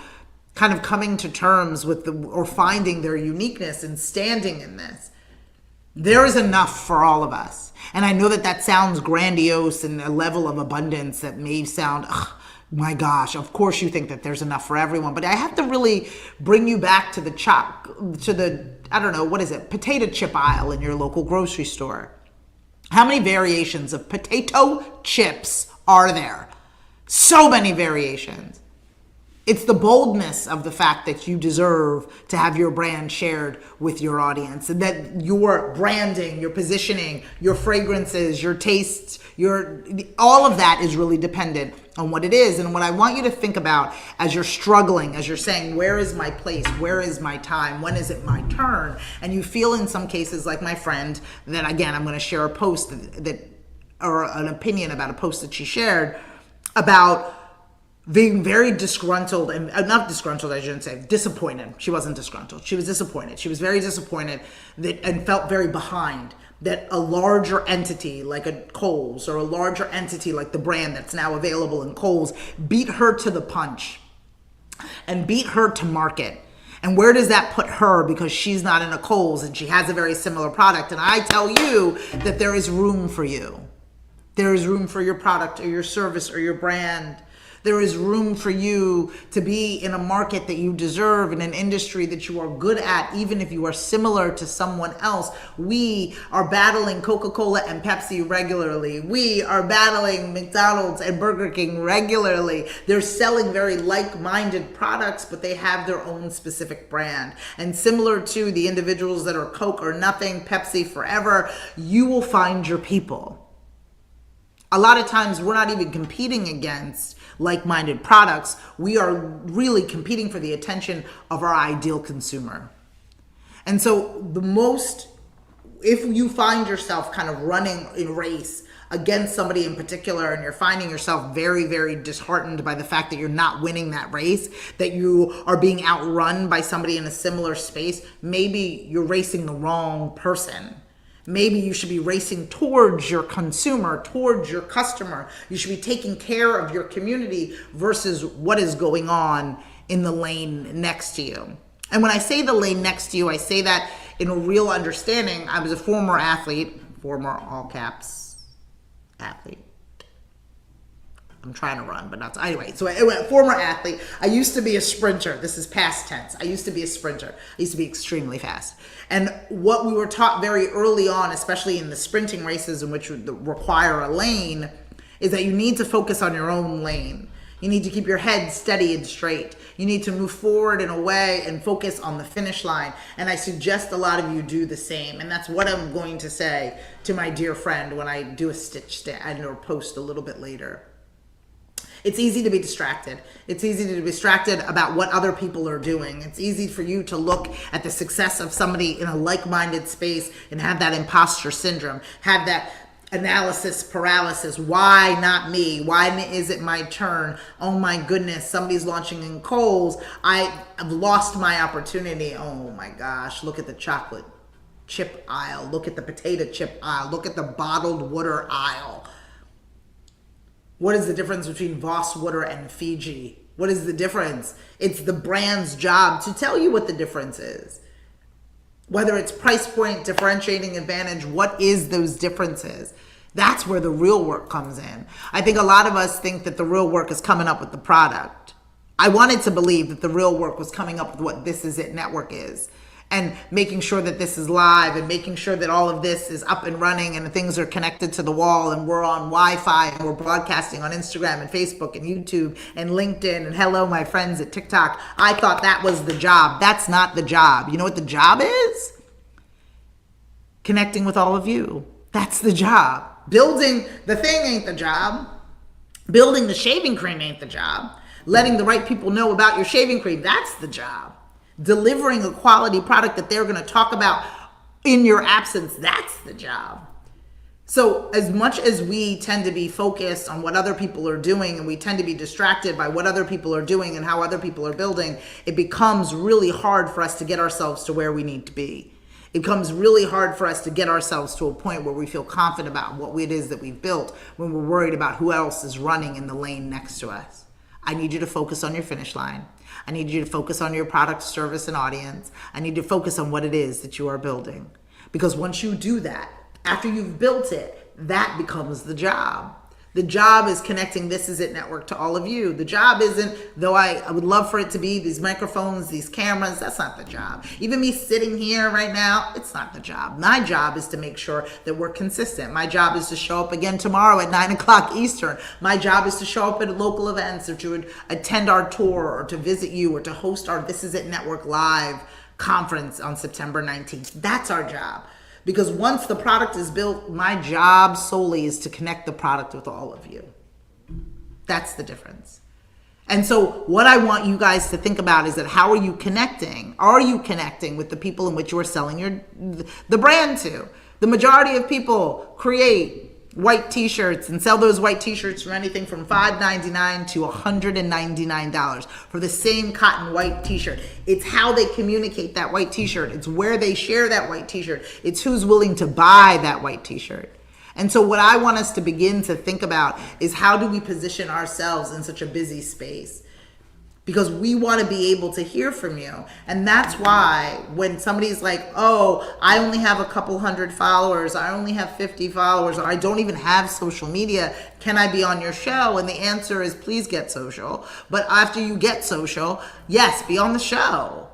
kind of coming to terms with or finding their uniqueness and standing in this. There is enough for all of us. And I know that that sounds grandiose and a level of abundance that may sound, my gosh, of course you think that there's enough for everyone, but I have to really bring you back to I don't know, what is it, potato chip aisle in your local grocery store. How many variations of potato chips are there? So many variations. It's the boldness of the fact that you deserve to have your brand shared with your audience, and that your branding, your positioning, your fragrances, your tastes, all of that is really dependent on what it is. And what I want you to think about as you're struggling, as you're saying, where is my place? Where is my time? When is it my turn? And you feel in some cases like my friend, that again, I'm going to share a post or an opinion about a post that she shared about being very disgruntled, and not disgruntled, I shouldn't say, disappointed. She wasn't disgruntled. She was disappointed. She was very disappointed and felt very behind that a larger entity like a Kohl's or a larger entity like the brand that's now available in Kohl's beat her to the punch and beat her to market. And where does that put her? Because she's not in a Kohl's and she has a very similar product. And I tell you that there is room for you. There is room for your product or your service or your brand. There is room for you to be in a market that you deserve, in an industry that you are good at, even if you are similar to someone else. We are battling Coca-Cola and Pepsi regularly. We are battling McDonald's and Burger King regularly. They're selling very like-minded products, but they have their own specific brand. And similar to the individuals that are Coke or nothing, Pepsi forever, you will find your people. A lot of times we're not even competing against like-minded products. We are really competing for the attention of our ideal consumer. And so if you find yourself kind of running a race against somebody in particular, and you're finding yourself very, very disheartened by the fact that you're not winning that race, that you are being outrun by somebody in a similar space, maybe you're racing the wrong person. Maybe you should be racing towards your consumer, towards your customer. You should be taking care of your community versus what is going on in the lane next to you. And when I say the lane next to you, I say that in a real understanding. I was a former athlete, former all caps athlete. I'm trying to run, but not. Anyway, so former athlete. I used to be a sprinter. This is past tense. I used to be a sprinter. I used to be extremely fast. And what we were taught very early on, especially in the sprinting races in which require a lane, is that you need to focus on your own lane. You need to keep your head steady and straight. You need to move forward in a way and focus on the finish line. And I suggest a lot of you do the same. And that's what I'm going to say to my dear friend when I do a stitch or post a little bit later. It's easy to be distracted. It's easy to be distracted about what other people are doing. It's easy for you to look at the success of somebody in a like-minded space and have that imposter syndrome, have that analysis paralysis. Why not me? Why is it my turn? Oh my goodness, somebody's launching in Kohl's. I've lost my opportunity. Oh my gosh, look at the chocolate chip aisle. Look at the potato chip aisle. Look at the bottled water aisle. What is the difference between Voss Water and Fiji? What is the difference? It's the brand's job to tell you what the difference is. Whether it's price point, differentiating advantage, what is those differences? That's where the real work comes in. I think a lot of us think that the real work is coming up with the product I wanted to believe that the real work was coming up with what This Is It Network is, and making sure that this is live, and making sure that all of this is up and running, and things are connected to the wall, and we're on Wi-Fi, and we're broadcasting on Instagram and Facebook and YouTube and LinkedIn, and hello, my friends at TikTok. I thought that was the job. That's not the job. You know what the job is? Connecting with all of you. That's the job. Building the thing ain't the job. Building the shaving cream ain't the job. Letting the right people know about your shaving cream, that's the job. Delivering a quality product that they're going to talk about in your absence, that's the job. So as much as we tend to be focused on what other people are doing, and we tend to be distracted by what other people are doing and how other people are building, it becomes really hard for us to get ourselves to where we need to be. It becomes really hard for us to get ourselves to a point where we feel confident about what it is that we've built when we're worried about who else is running in the lane next to us. I need you to focus on your finish line. I need you to focus on your product, service, and audience. I need you to focus on what it is that you are building. Because once you do that, after you've built it, that becomes the job. The job is connecting This Is It Network to all of you. The job isn't, though I would love for it to be these microphones, these cameras, that's not the job. Even me sitting here right now, it's not the job. My job is to make sure that we're consistent. My job is to show up again tomorrow at 9 o'clock Eastern. My job is to show up at local events, or to attend our tour, or to visit you, or to host our This Is It Network live conference on September 19th. That's our job. Because once the product is built, my job solely is to connect the product with all of you. That's the difference. And so what I want you guys to think about is that how are you connecting? Are you connecting with the people in which you are selling the brand to? The majority of people create white t-shirts and sell those white t-shirts for anything from $5.99 to $199 for the same cotton white t-shirt. It's how they communicate that white t-shirt. It's where they share that white t-shirt. It's who's willing to buy that white t-shirt. And so what I want us to begin to think about is how do we position ourselves in such a busy space? Because we want to be able to hear from you. And that's why when somebody's like, oh, I only have a couple hundred followers, I only have 50 followers, or I don't even have social media, can I be on your show? And the answer is please get social. But after you get social, yes, be on the show.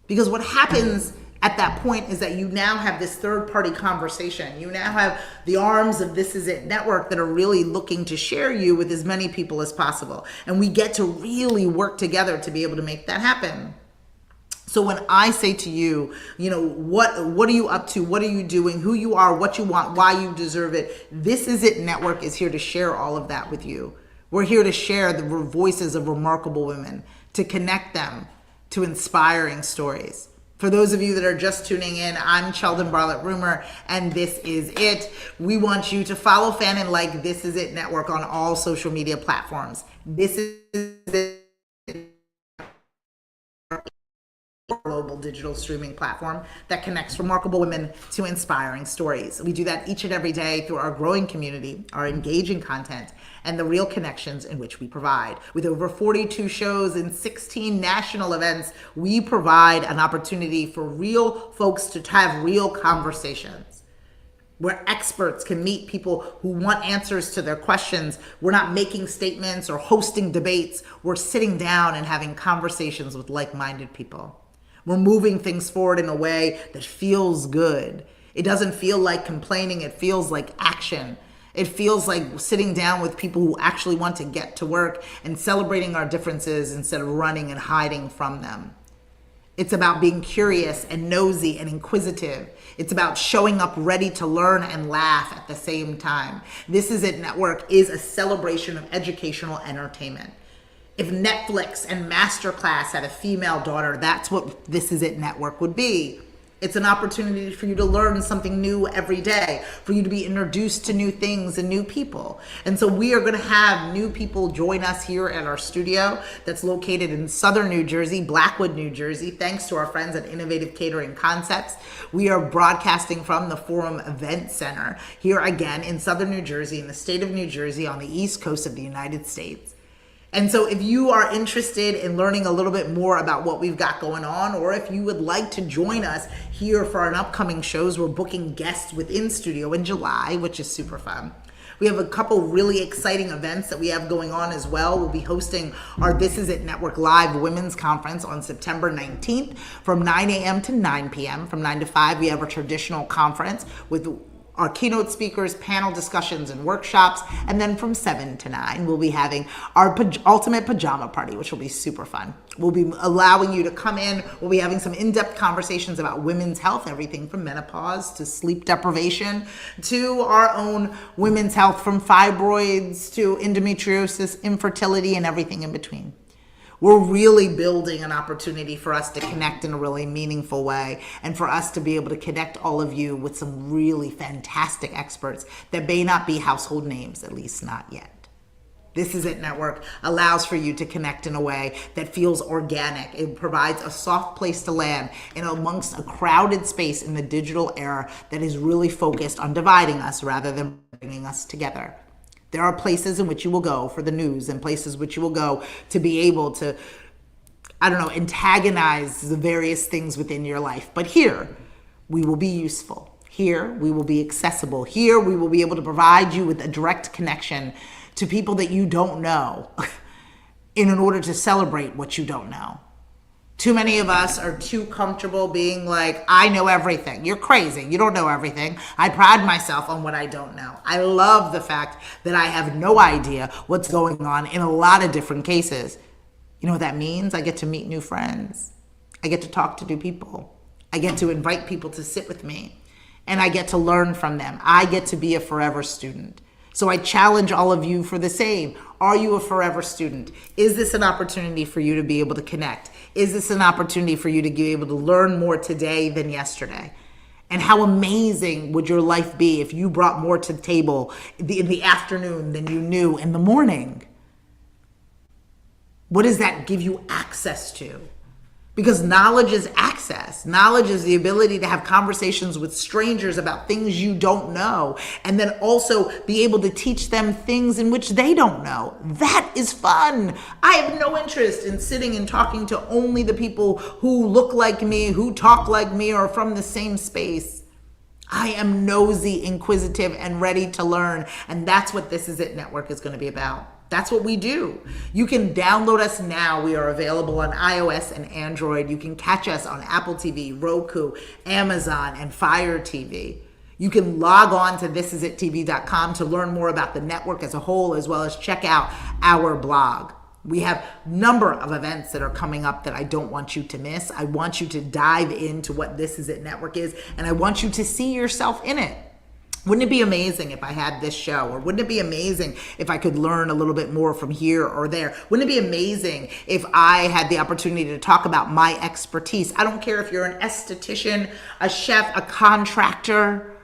Because what happens at that point is that you now have this third-party conversation. You now have the arms of This Is It Network that are really looking to share you with as many people as possible. And we get to really work together to be able to make that happen. So when I say to you, what are you up to? What are you doing? Who you are, what you want, why you deserve it. This Is It Network is here to share all of that with you. We're here to share the voices of remarkable women, to connect them to inspiring stories. For those of you that are just tuning in, I'm Sheldon Bartlett Rumer, and This Is It. We want you to follow, fan, and like This Is It Network on all social media platforms. This is it. Global digital streaming platform that connects remarkable women to inspiring stories. We do that each and every day through our growing community, our engaging content, and the real connections in which we provide. With over 42 shows and 16 national events, we provide an opportunity for real folks to have real conversations, where experts can meet people who want answers to their questions. We're not making statements or hosting debates. We're sitting down and having conversations with like-minded people. We're moving things forward in a way that feels good. It doesn't feel like complaining. It feels like action. It feels like sitting down with people who actually want to get to work and celebrating our differences instead of running and hiding from them. It's about being curious and nosy and inquisitive. It's about showing up ready to learn and laugh at the same time. This Is It Network is a celebration of educational entertainment. If Netflix and MasterClass had a female daughter, that's what This Is It Network would be. It's an opportunity for you to learn something new every day, for you to be introduced to new things and new people. And so we are going to have new people join us here at our studio that's located in Southern New Jersey, Blackwood, New Jersey, thanks to our friends at Innovative Catering Concepts. We are broadcasting from the Forum Event Center here again in Southern New Jersey, in the state of New Jersey, on the East Coast of the United States. And so if you are interested in learning a little bit more about what we've got going on, or if you would like to join us here for our upcoming shows, we're booking guests within studio in July, which is super fun. We have a couple really exciting events that we have going on as well. We'll be hosting our This Is It Network Live Women's Conference on September 19th from 9 a.m. to 9 p.m. From 9 to 5, we have our traditional conference with our keynote speakers, panel discussions, and workshops. And then from 7 to 9, we'll be having our ultimate pajama party, which will be super fun. We'll be allowing you to come in. We'll be having some in-depth conversations about women's health, everything from menopause to sleep deprivation to our own women's health, from fibroids to endometriosis, infertility, and everything in between. We're really building an opportunity for us to connect in a really meaningful way, and for us to be able to connect all of you with some really fantastic experts that may not be household names, at least not yet. This Is It Network allows for you to connect in a way that feels organic. It provides a soft place to land in amongst a crowded space in the digital era that is really focused on dividing us rather than bringing us together. There are places in which you will go for the news and places which you will go to be able to, antagonize the various things within your life. But here, we will be useful. Here, we will be accessible. Here, we will be able to provide you with a direct connection to people that you don't know in order to celebrate what you don't know. Too many of us are too comfortable being like, I know everything. You're crazy. You don't know everything. I pride myself on what I don't know. I love the fact that I have no idea what's going on in a lot of different cases. You know what that means? I get to meet new friends. I get to talk to new people. I get to invite people to sit with me, and I get to learn from them. I get to be a forever student. So I challenge all of you for the same. Are you a forever student? Is this an opportunity for you to be able to connect? Is this an opportunity for you to be able to learn more today than yesterday? And how amazing would your life be if you brought more to the table in the afternoon than you knew in the morning? What does that give you access to? Because knowledge is access. Knowledge is the ability to have conversations with strangers about things you don't know, and then also be able to teach them things in which they don't know. That is fun. I have no interest in sitting and talking to only the people who look like me, who talk like me, or from the same space. I am nosy, inquisitive, and ready to learn, and that's what This Is It Network is going to be about. That's what we do. You can download us now. We are available on iOS and Android. You can catch us on Apple TV, Roku, Amazon, and Fire TV. You can log on to thisisItTV.com to learn more about the network as a whole, as well as check out our blog. We have a number of events that are coming up that I don't want you to miss. I want you to dive into what This Is It Network is, and I want you to see yourself in it. Wouldn't it be amazing if I had this show? Or wouldn't it be amazing if I could learn a little bit more from here or there? Wouldn't it be amazing if I had the opportunity to talk about my expertise? I don't care if you're an esthetician, a chef, a contractor.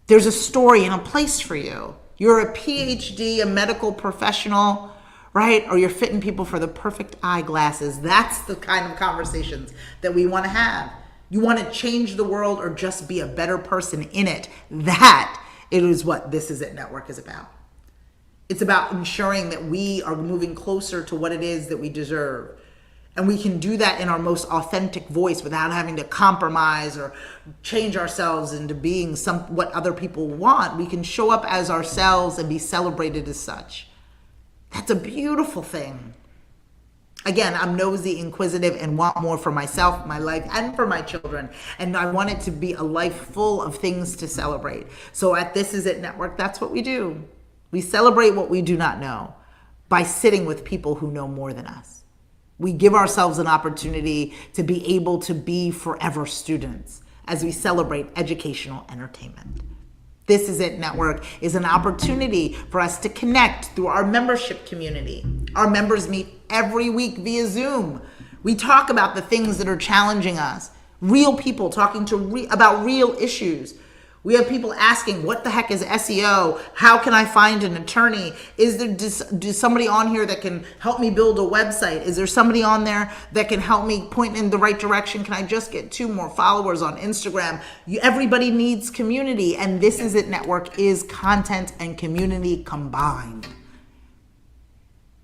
There's a story and a place for you. You're a PhD, a medical professional, right? Or you're fitting people for the perfect eyeglasses. That's the kind of conversations that we want to have. You want to change the world or just be a better person in it. That is what This Is It Network is about. It's about ensuring that we are moving closer to what it is that we deserve. And we can do that in our most authentic voice without having to compromise or change ourselves into being what other people want. We can show up as ourselves and be celebrated as such. That's a beautiful thing. Again, I'm nosy, inquisitive, and want more for myself, my life, and for my children. And I want it to be a life full of things to celebrate. So at This Is It Network, that's what we do. We celebrate what we do not know by sitting with people who know more than us. We give ourselves an opportunity to be able to be forever students as we celebrate educational entertainment. This Is It Network is an opportunity for us to connect through our membership community. Our members meet every week via Zoom. We talk about the things that are challenging us. Real people talking about real issues. We have people asking, what the heck is SEO? How can I find an attorney? Is there somebody on here that can help me build a website? Is there somebody on there that can help me point in the right direction? Can I just get 2 more followers on Instagram? Everybody needs community, and This Is It Network is content and community combined.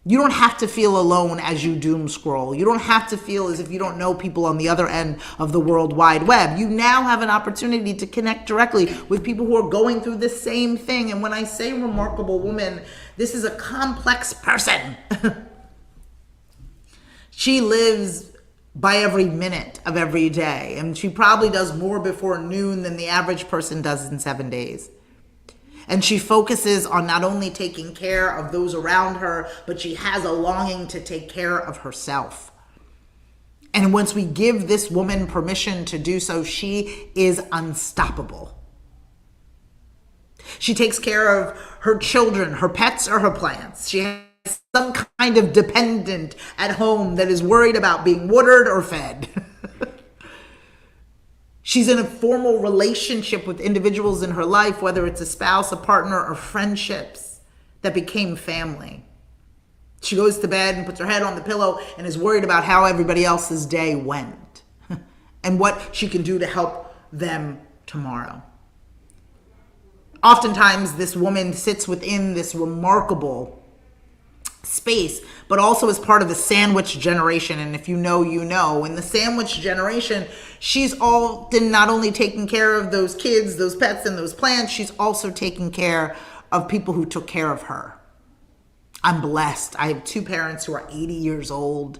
You don't have to feel alone as you doom scroll. You don't have to feel as if you don't know people on the other end of the World Wide Web. You now have an opportunity to connect directly with people who are going through the same thing. And when I say remarkable woman, this is a complex person. She lives by every minute of every day, and she probably does more before noon than the average person does in 7 days. And she focuses on not only taking care of those around her, but she has a longing to take care of herself. And once we give this woman permission to do so, she is unstoppable. She takes care of her children, her pets, or her plants. She has some kind of dependent at home that is worried about being watered or fed. She's in a formal relationship with individuals in her life, whether it's a spouse, a partner, or friendships that became family. She goes to bed and puts her head on the pillow and is worried about how everybody else's day went and what she can do to help them tomorrow. Oftentimes, this woman sits within this remarkable space, but also as part of the sandwich generation. And if you know, you know. In the sandwich generation, she's often not only taking care of those kids, those pets, and those plants, she's also taking care of people who took care of her. I'm blessed. I have two parents who are 80 years old.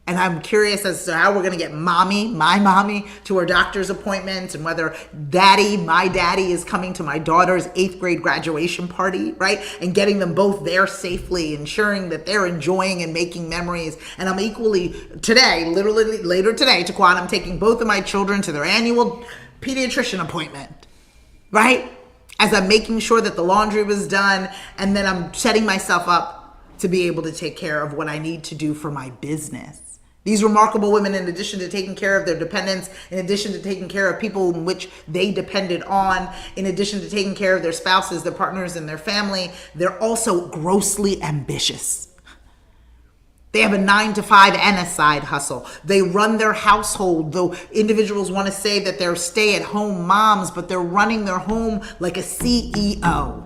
And I'm curious as to how we're going to get mommy, my mommy, to her doctor's appointments, and whether daddy, my daddy, is coming to my daughter's 8th grade graduation party, right? And getting them both there safely, ensuring that they're enjoying and making memories. And I'm equally today, literally later today, Taquan, I'm taking both of my children to their annual pediatrician appointment, right? As I'm making sure that the laundry was done, and then I'm setting myself up to be able to take care of what I need to do for my business. These remarkable women, in addition to taking care of their dependents, in addition to taking care of people in which they depended on, in addition to taking care of their spouses, their partners, and their family, they're also grossly ambitious. They have a 9-to-5 and a side hustle. They run their household, though individuals want to say that they're stay-at-home moms, but they're running their home like a CEO.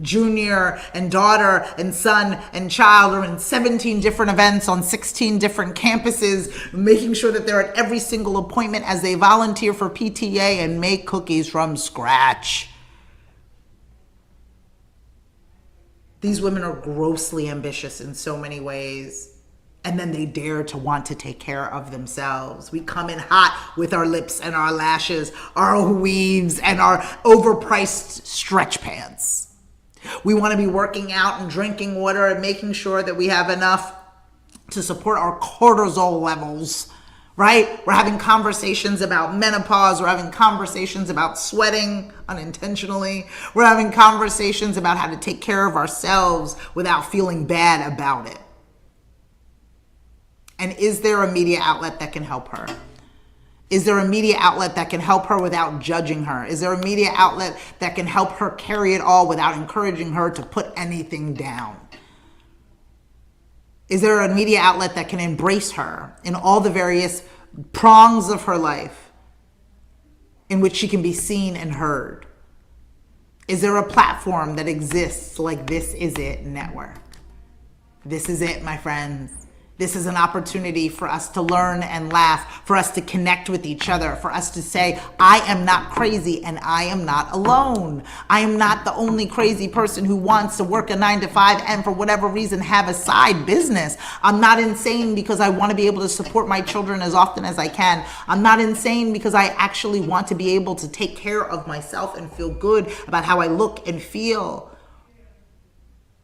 Junior and daughter and son and child are in 17 different events on 16 different campuses, making sure that they're at every single appointment as they volunteer for PTA and make cookies from scratch. These women are grossly ambitious in so many ways, and then they dare to want to take care of themselves. We come in hot with our lips and our lashes, our weaves, and our overpriced stretch pants. We want to be working out and drinking water and making sure that we have enough to support our cortisol levels, right? We're having conversations about menopause. We're having conversations about sweating unintentionally. We're having conversations about how to take care of ourselves without feeling bad about it. And is there a media outlet that can help her? Is there a media outlet that can help her without judging her? Is there a media outlet that can help her carry it all without encouraging her to put anything down? Is there a media outlet that can embrace her in all the various prongs of her life in which she can be seen and heard? Is there a platform that exists like This Is It Network? This is it, my friends. This is an opportunity for us to learn and laugh, for us to connect with each other, for us to say, I am not crazy and I am not alone. I am not the only crazy person who wants to work a 9-to-5 and for whatever reason have a side business. I'm not insane because I want to be able to support my children as often as I can. I'm not insane because I actually want to be able to take care of myself and feel good about how I look and feel.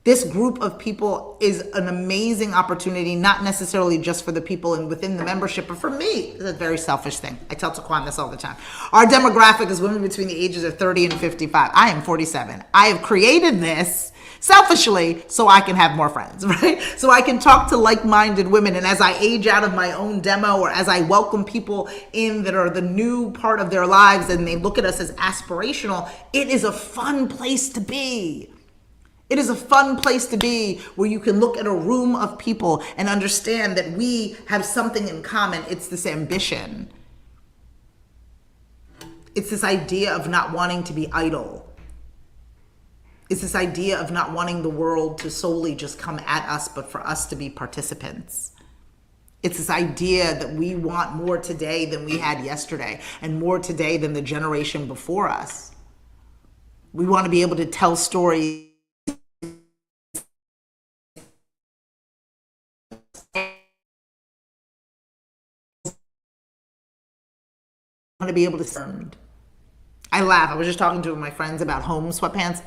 This group of people is an amazing opportunity, not necessarily just for the people and within the membership, but for me. It's a very selfish thing. I tell Taquan this all the time. Our demographic is women between the ages of 30 and 55. I am 47. I have created this selfishly so I can have more friends, right? So I can talk to like-minded women. And as I age out of my own demo, or as I welcome people in that are the new part of their lives and they look at us as aspirational, it is a fun place to be. It is a fun place to be where you can look at a room of people and understand that we have something in common. It's this ambition. It's this idea of not wanting to be idle. It's this idea of not wanting the world to solely just come at us, but for us to be participants. It's this idea that we want more today than we had yesterday, and more today than the generation before us. We want to be able to tell stories to be able to. I laugh. I was just talking to my friends about home sweatpants.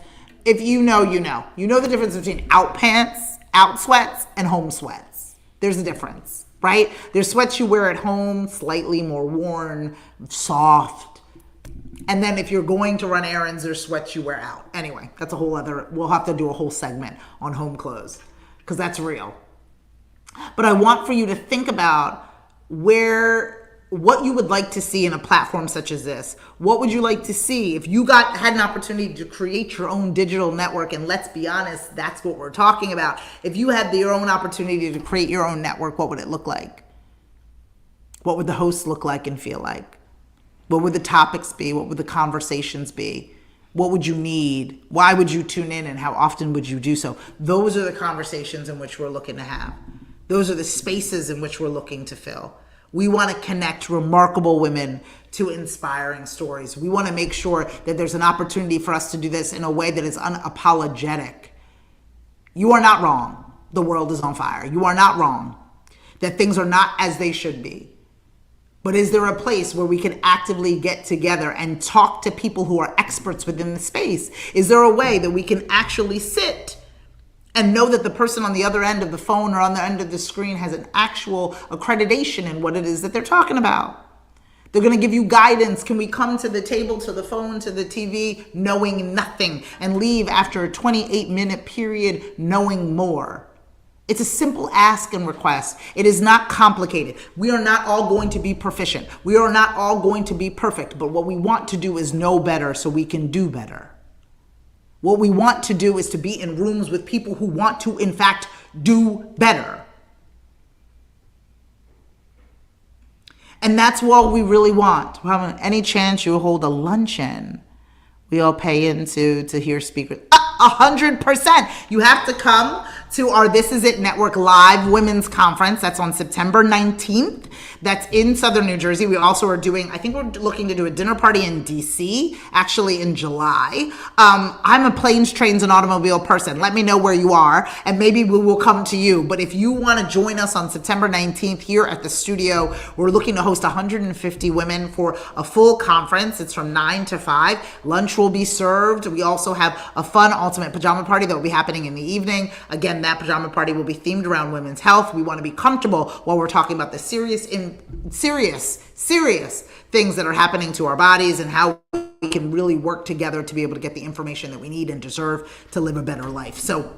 If you know, you know. You know the difference between out pants, out sweats, and home sweats. There's a difference, right? There's sweats you wear at home, slightly more worn, soft. And then if you're going to run errands, there's sweats you wear out. Anyway, that's a whole other, we'll have to do a whole segment on home clothes because that's real. But I want for you to think about what you would like to see in a platform such as this. What would you like to see if you had an opportunity to create your own digital network? And let's be honest, that's what we're talking about. If you had your own opportunity to create your own network, what would it look like? What would the hosts look like and feel like? What would the topics be? What would the conversations be? What would you need? Why would you tune in, and how often would you do so? Those are the conversations in which we're looking to have. Those are the spaces in which we're looking to fill. We want to connect remarkable women to inspiring stories. We want to make sure that there's an opportunity for us to do this in a way that is unapologetic. You are not wrong. The world is on fire. You are not wrong that things are not as they should be. But is there a place where we can actively get together and talk to people who are experts within the space? Is there a way that we can actually sit and know that the person on the other end of the phone or on the end of the screen has an actual accreditation in what it is that they're talking about? They're going to give you guidance. Can we come to the table, to the phone, to the TV, knowing nothing, and leave after a 28-minute period knowing more? It's a simple ask and request. It is not complicated. We are not all going to be proficient. We are not all going to be perfect. But what we want to do is know better so we can do better. What we want to do is to be in rooms with people who want to, in fact, do better. And that's what we really want. Well, any chance you hold a luncheon, we all pay in to hear speakers. 100%. You have to come to our This Is It Network Live Women's Conference. That's on September 19th. That's in Southern New Jersey. We also are doing, I think we're looking to do a dinner party in DC, actually in July. I'm a planes, trains, and automobile person. Let me know where you are, and maybe we will come to you. But if you want to join us on September 19th here at the studio, we're looking to host 150 women for a full conference. It's from 9 to 5. Lunch will be served. We also have a fun ultimate pajama party that will be happening in the evening. Again, that pajama party will be themed around women's health. We want to be comfortable while we're talking about the serious things that are happening to our bodies and how we can really work together to be able to get the information that we need and deserve to live a better life. So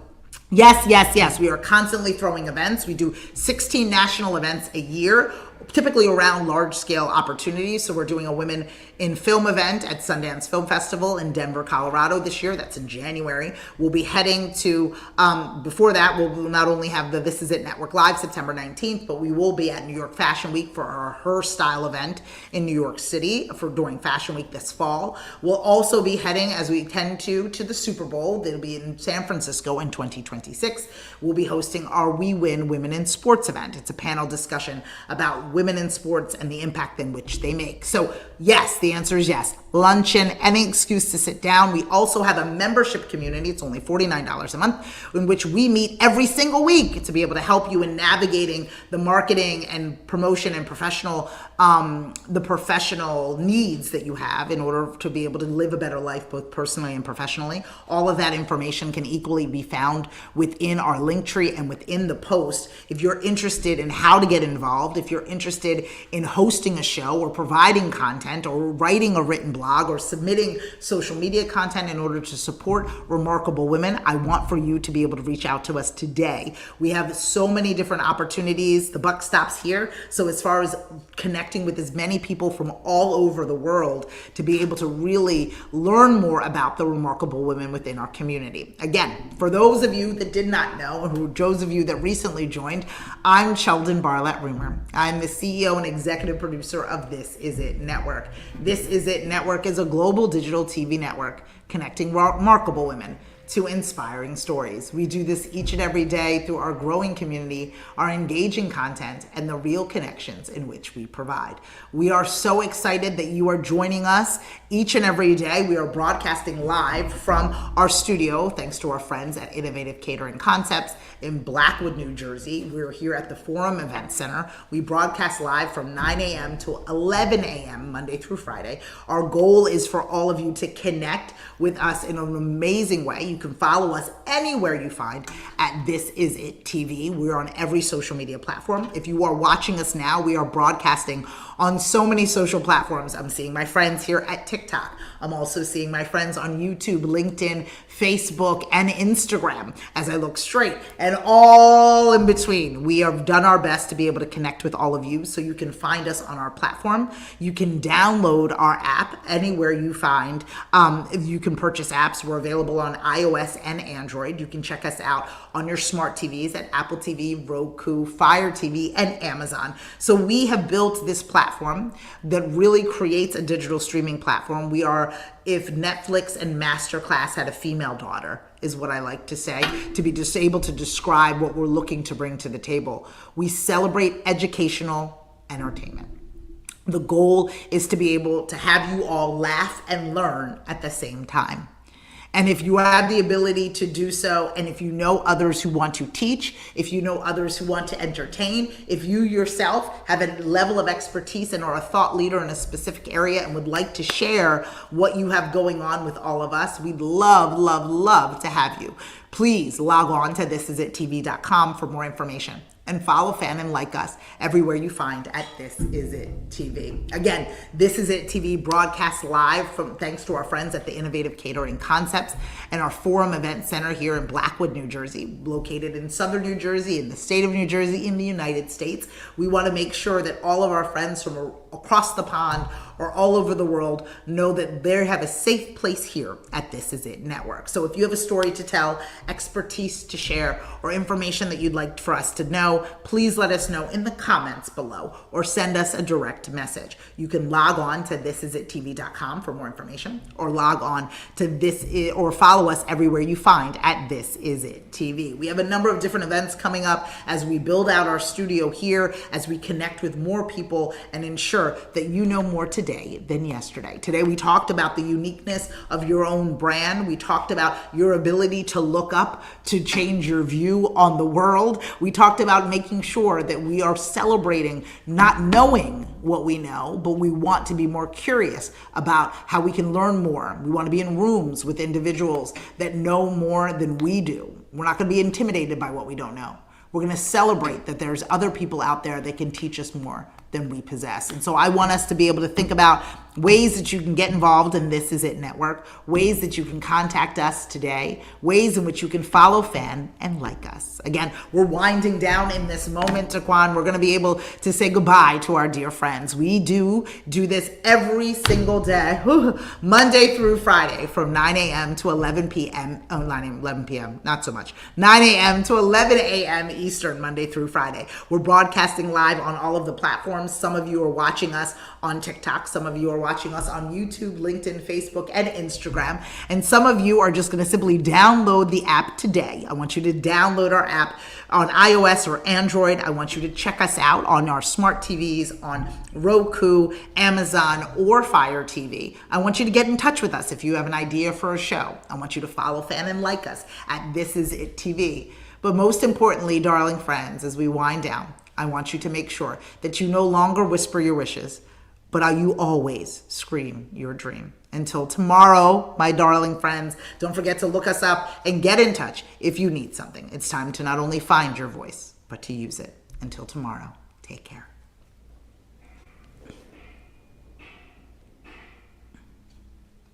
yes, we are constantly throwing events. We do 16 national events a year, typically around large-scale opportunities. So we're doing a Women in Film event at Sundance Film Festival in Denver, Colorado this year. That's in January. We'll be heading to, before that, we'll not only have the This Is It Network Live September 19th, but we will be at New York Fashion Week for our Her Style event in New York City during Fashion Week this fall. We'll also be heading, as we tend to the Super Bowl. That'll be in San Francisco in 2026. We'll be hosting our We Win Women in Sports event. It's a panel discussion about women in sports and the impact in which they make. So yes, the answer is yes. Luncheon, any excuse to sit down. We also have a membership community. It's only $49 a month, in which we meet every single week to be able to help you in navigating the marketing and promotion and the professional needs that you have in order to be able to live a better life, both personally and professionally. All of that information can equally be found within our link tree and within the post. If you're interested in how to get involved, if you're interested in hosting a show or providing content or writing a written blog or submitting social media content in order to support remarkable women, I want for you to be able to reach out to us today. We have so many different opportunities. The buck stops here. So as far as connecting with as many people from all over the world to be able to really learn more about the remarkable women within our community. Again, for those of you that did not know, and those of you that recently joined, I'm Sheldon Barlett Rumer. I'm the CEO and executive producer of This Is It Network. This Is It Network is a global digital TV network connecting remarkable women to inspiring stories. We do this each and every day through our growing community, our engaging content, and the real connections in which we provide. We are so excited that you are joining us each and every day. We are broadcasting live from our studio, thanks to our friends at Innovative Catering Concepts in Blackwood, New Jersey. We're here at the Forum Event Center. We broadcast live from 9 a.m. to 11 a.m. Monday through Friday. Our goal is for all of you to connect with us in an amazing way. You can follow us anywhere you find at This Is It TV. We're on every social media platform. If you are watching us now, we are broadcasting on so many social platforms. I'm seeing my friends here at TikTok. I'm also seeing my friends on YouTube, LinkedIn, Facebook, and Instagram as I look straight, and all in between. We have done our best to be able to connect with all of you, so you can find us on our platform. You can download our app anywhere you find. You can purchase apps. We're available on iOS and Android. You can check us out on your smart TVs at Apple TV, Roku, Fire TV, and Amazon. So we have built this platform that really creates a digital streaming platform. We are, if Netflix and Masterclass had a female daughter, is what I like to say, to be just able to describe what we're looking to bring to the table. We celebrate educational entertainment. The goal is to be able to have you all laugh and learn at the same time. And if you have the ability to do so, and if you know others who want to teach, if you know others who want to entertain, if you yourself have a level of expertise and are a thought leader in a specific area and would like to share what you have going on with all of us, we'd love, love, love to have you. Please log on to thisisItTV.com for more information. And follow, fan, and like us everywhere you find at This Is It TV. Again, This Is It TV broadcasts live from thanks to our friends at the Innovative Catering Concepts and our Forum Event Center here in Blackwood, New Jersey, located in southern New Jersey, in the state of New Jersey, in the United States. We want to make sure that all of our friends from across the pond or all over the world know that they have a safe place here at This Is It Network. So if you have a story to tell, expertise to share, or information that you'd like for us to know, please let us know in the comments below or send us a direct message. You can log on to thisisItTV.com for more information, or log on to or follow us everywhere you find at This Is It TV. We have a number of different events coming up as we build out our studio here, as we connect with more people and ensure that you know more today than yesterday. Today we talked about the uniqueness of your own brand. We talked about your ability to look up, to change your view on the world. We talked about making sure that we are celebrating not knowing what we know, but we want to be more curious about how we can learn more. We want to be in rooms with individuals that know more than we do. We're not going to be intimidated by what we don't know. We're going to celebrate that there's other people out there that can teach us more than we possess. And so I want us to be able to think about ways that you can get involved in This Is It Network, ways that you can contact us today, ways in which you can follow, fan, and like us. Again, we're winding down in this moment, Taquan. We're going to be able to say goodbye to our dear friends. We do this every single day, Monday through Friday, from 9 a.m. to 11 p.m. Oh, 9 a.m., 11 p.m., not so much. 9 a.m. to 11 a.m. Eastern, Monday through Friday. We're broadcasting live on all of the platforms. Some of you are watching us on TikTok. Some of you are watching us on YouTube, LinkedIn, Facebook, and Instagram. And some of you are just going to simply download the app today. I want you to download our app on iOS or Android. I want you to check us out on our smart TVs, on Roku, Amazon, or Fire TV. I want you to get in touch with us if you have an idea for a show. I want you to follow, fan, and like us at This Is It TV. But most importantly, darling friends, as we wind down, I want you to make sure that you no longer whisper your wishes, but you always scream your dream. Until tomorrow, my darling friends, don't forget to look us up and get in touch if you need something. It's time to not only find your voice, but to use it. Until tomorrow, take care.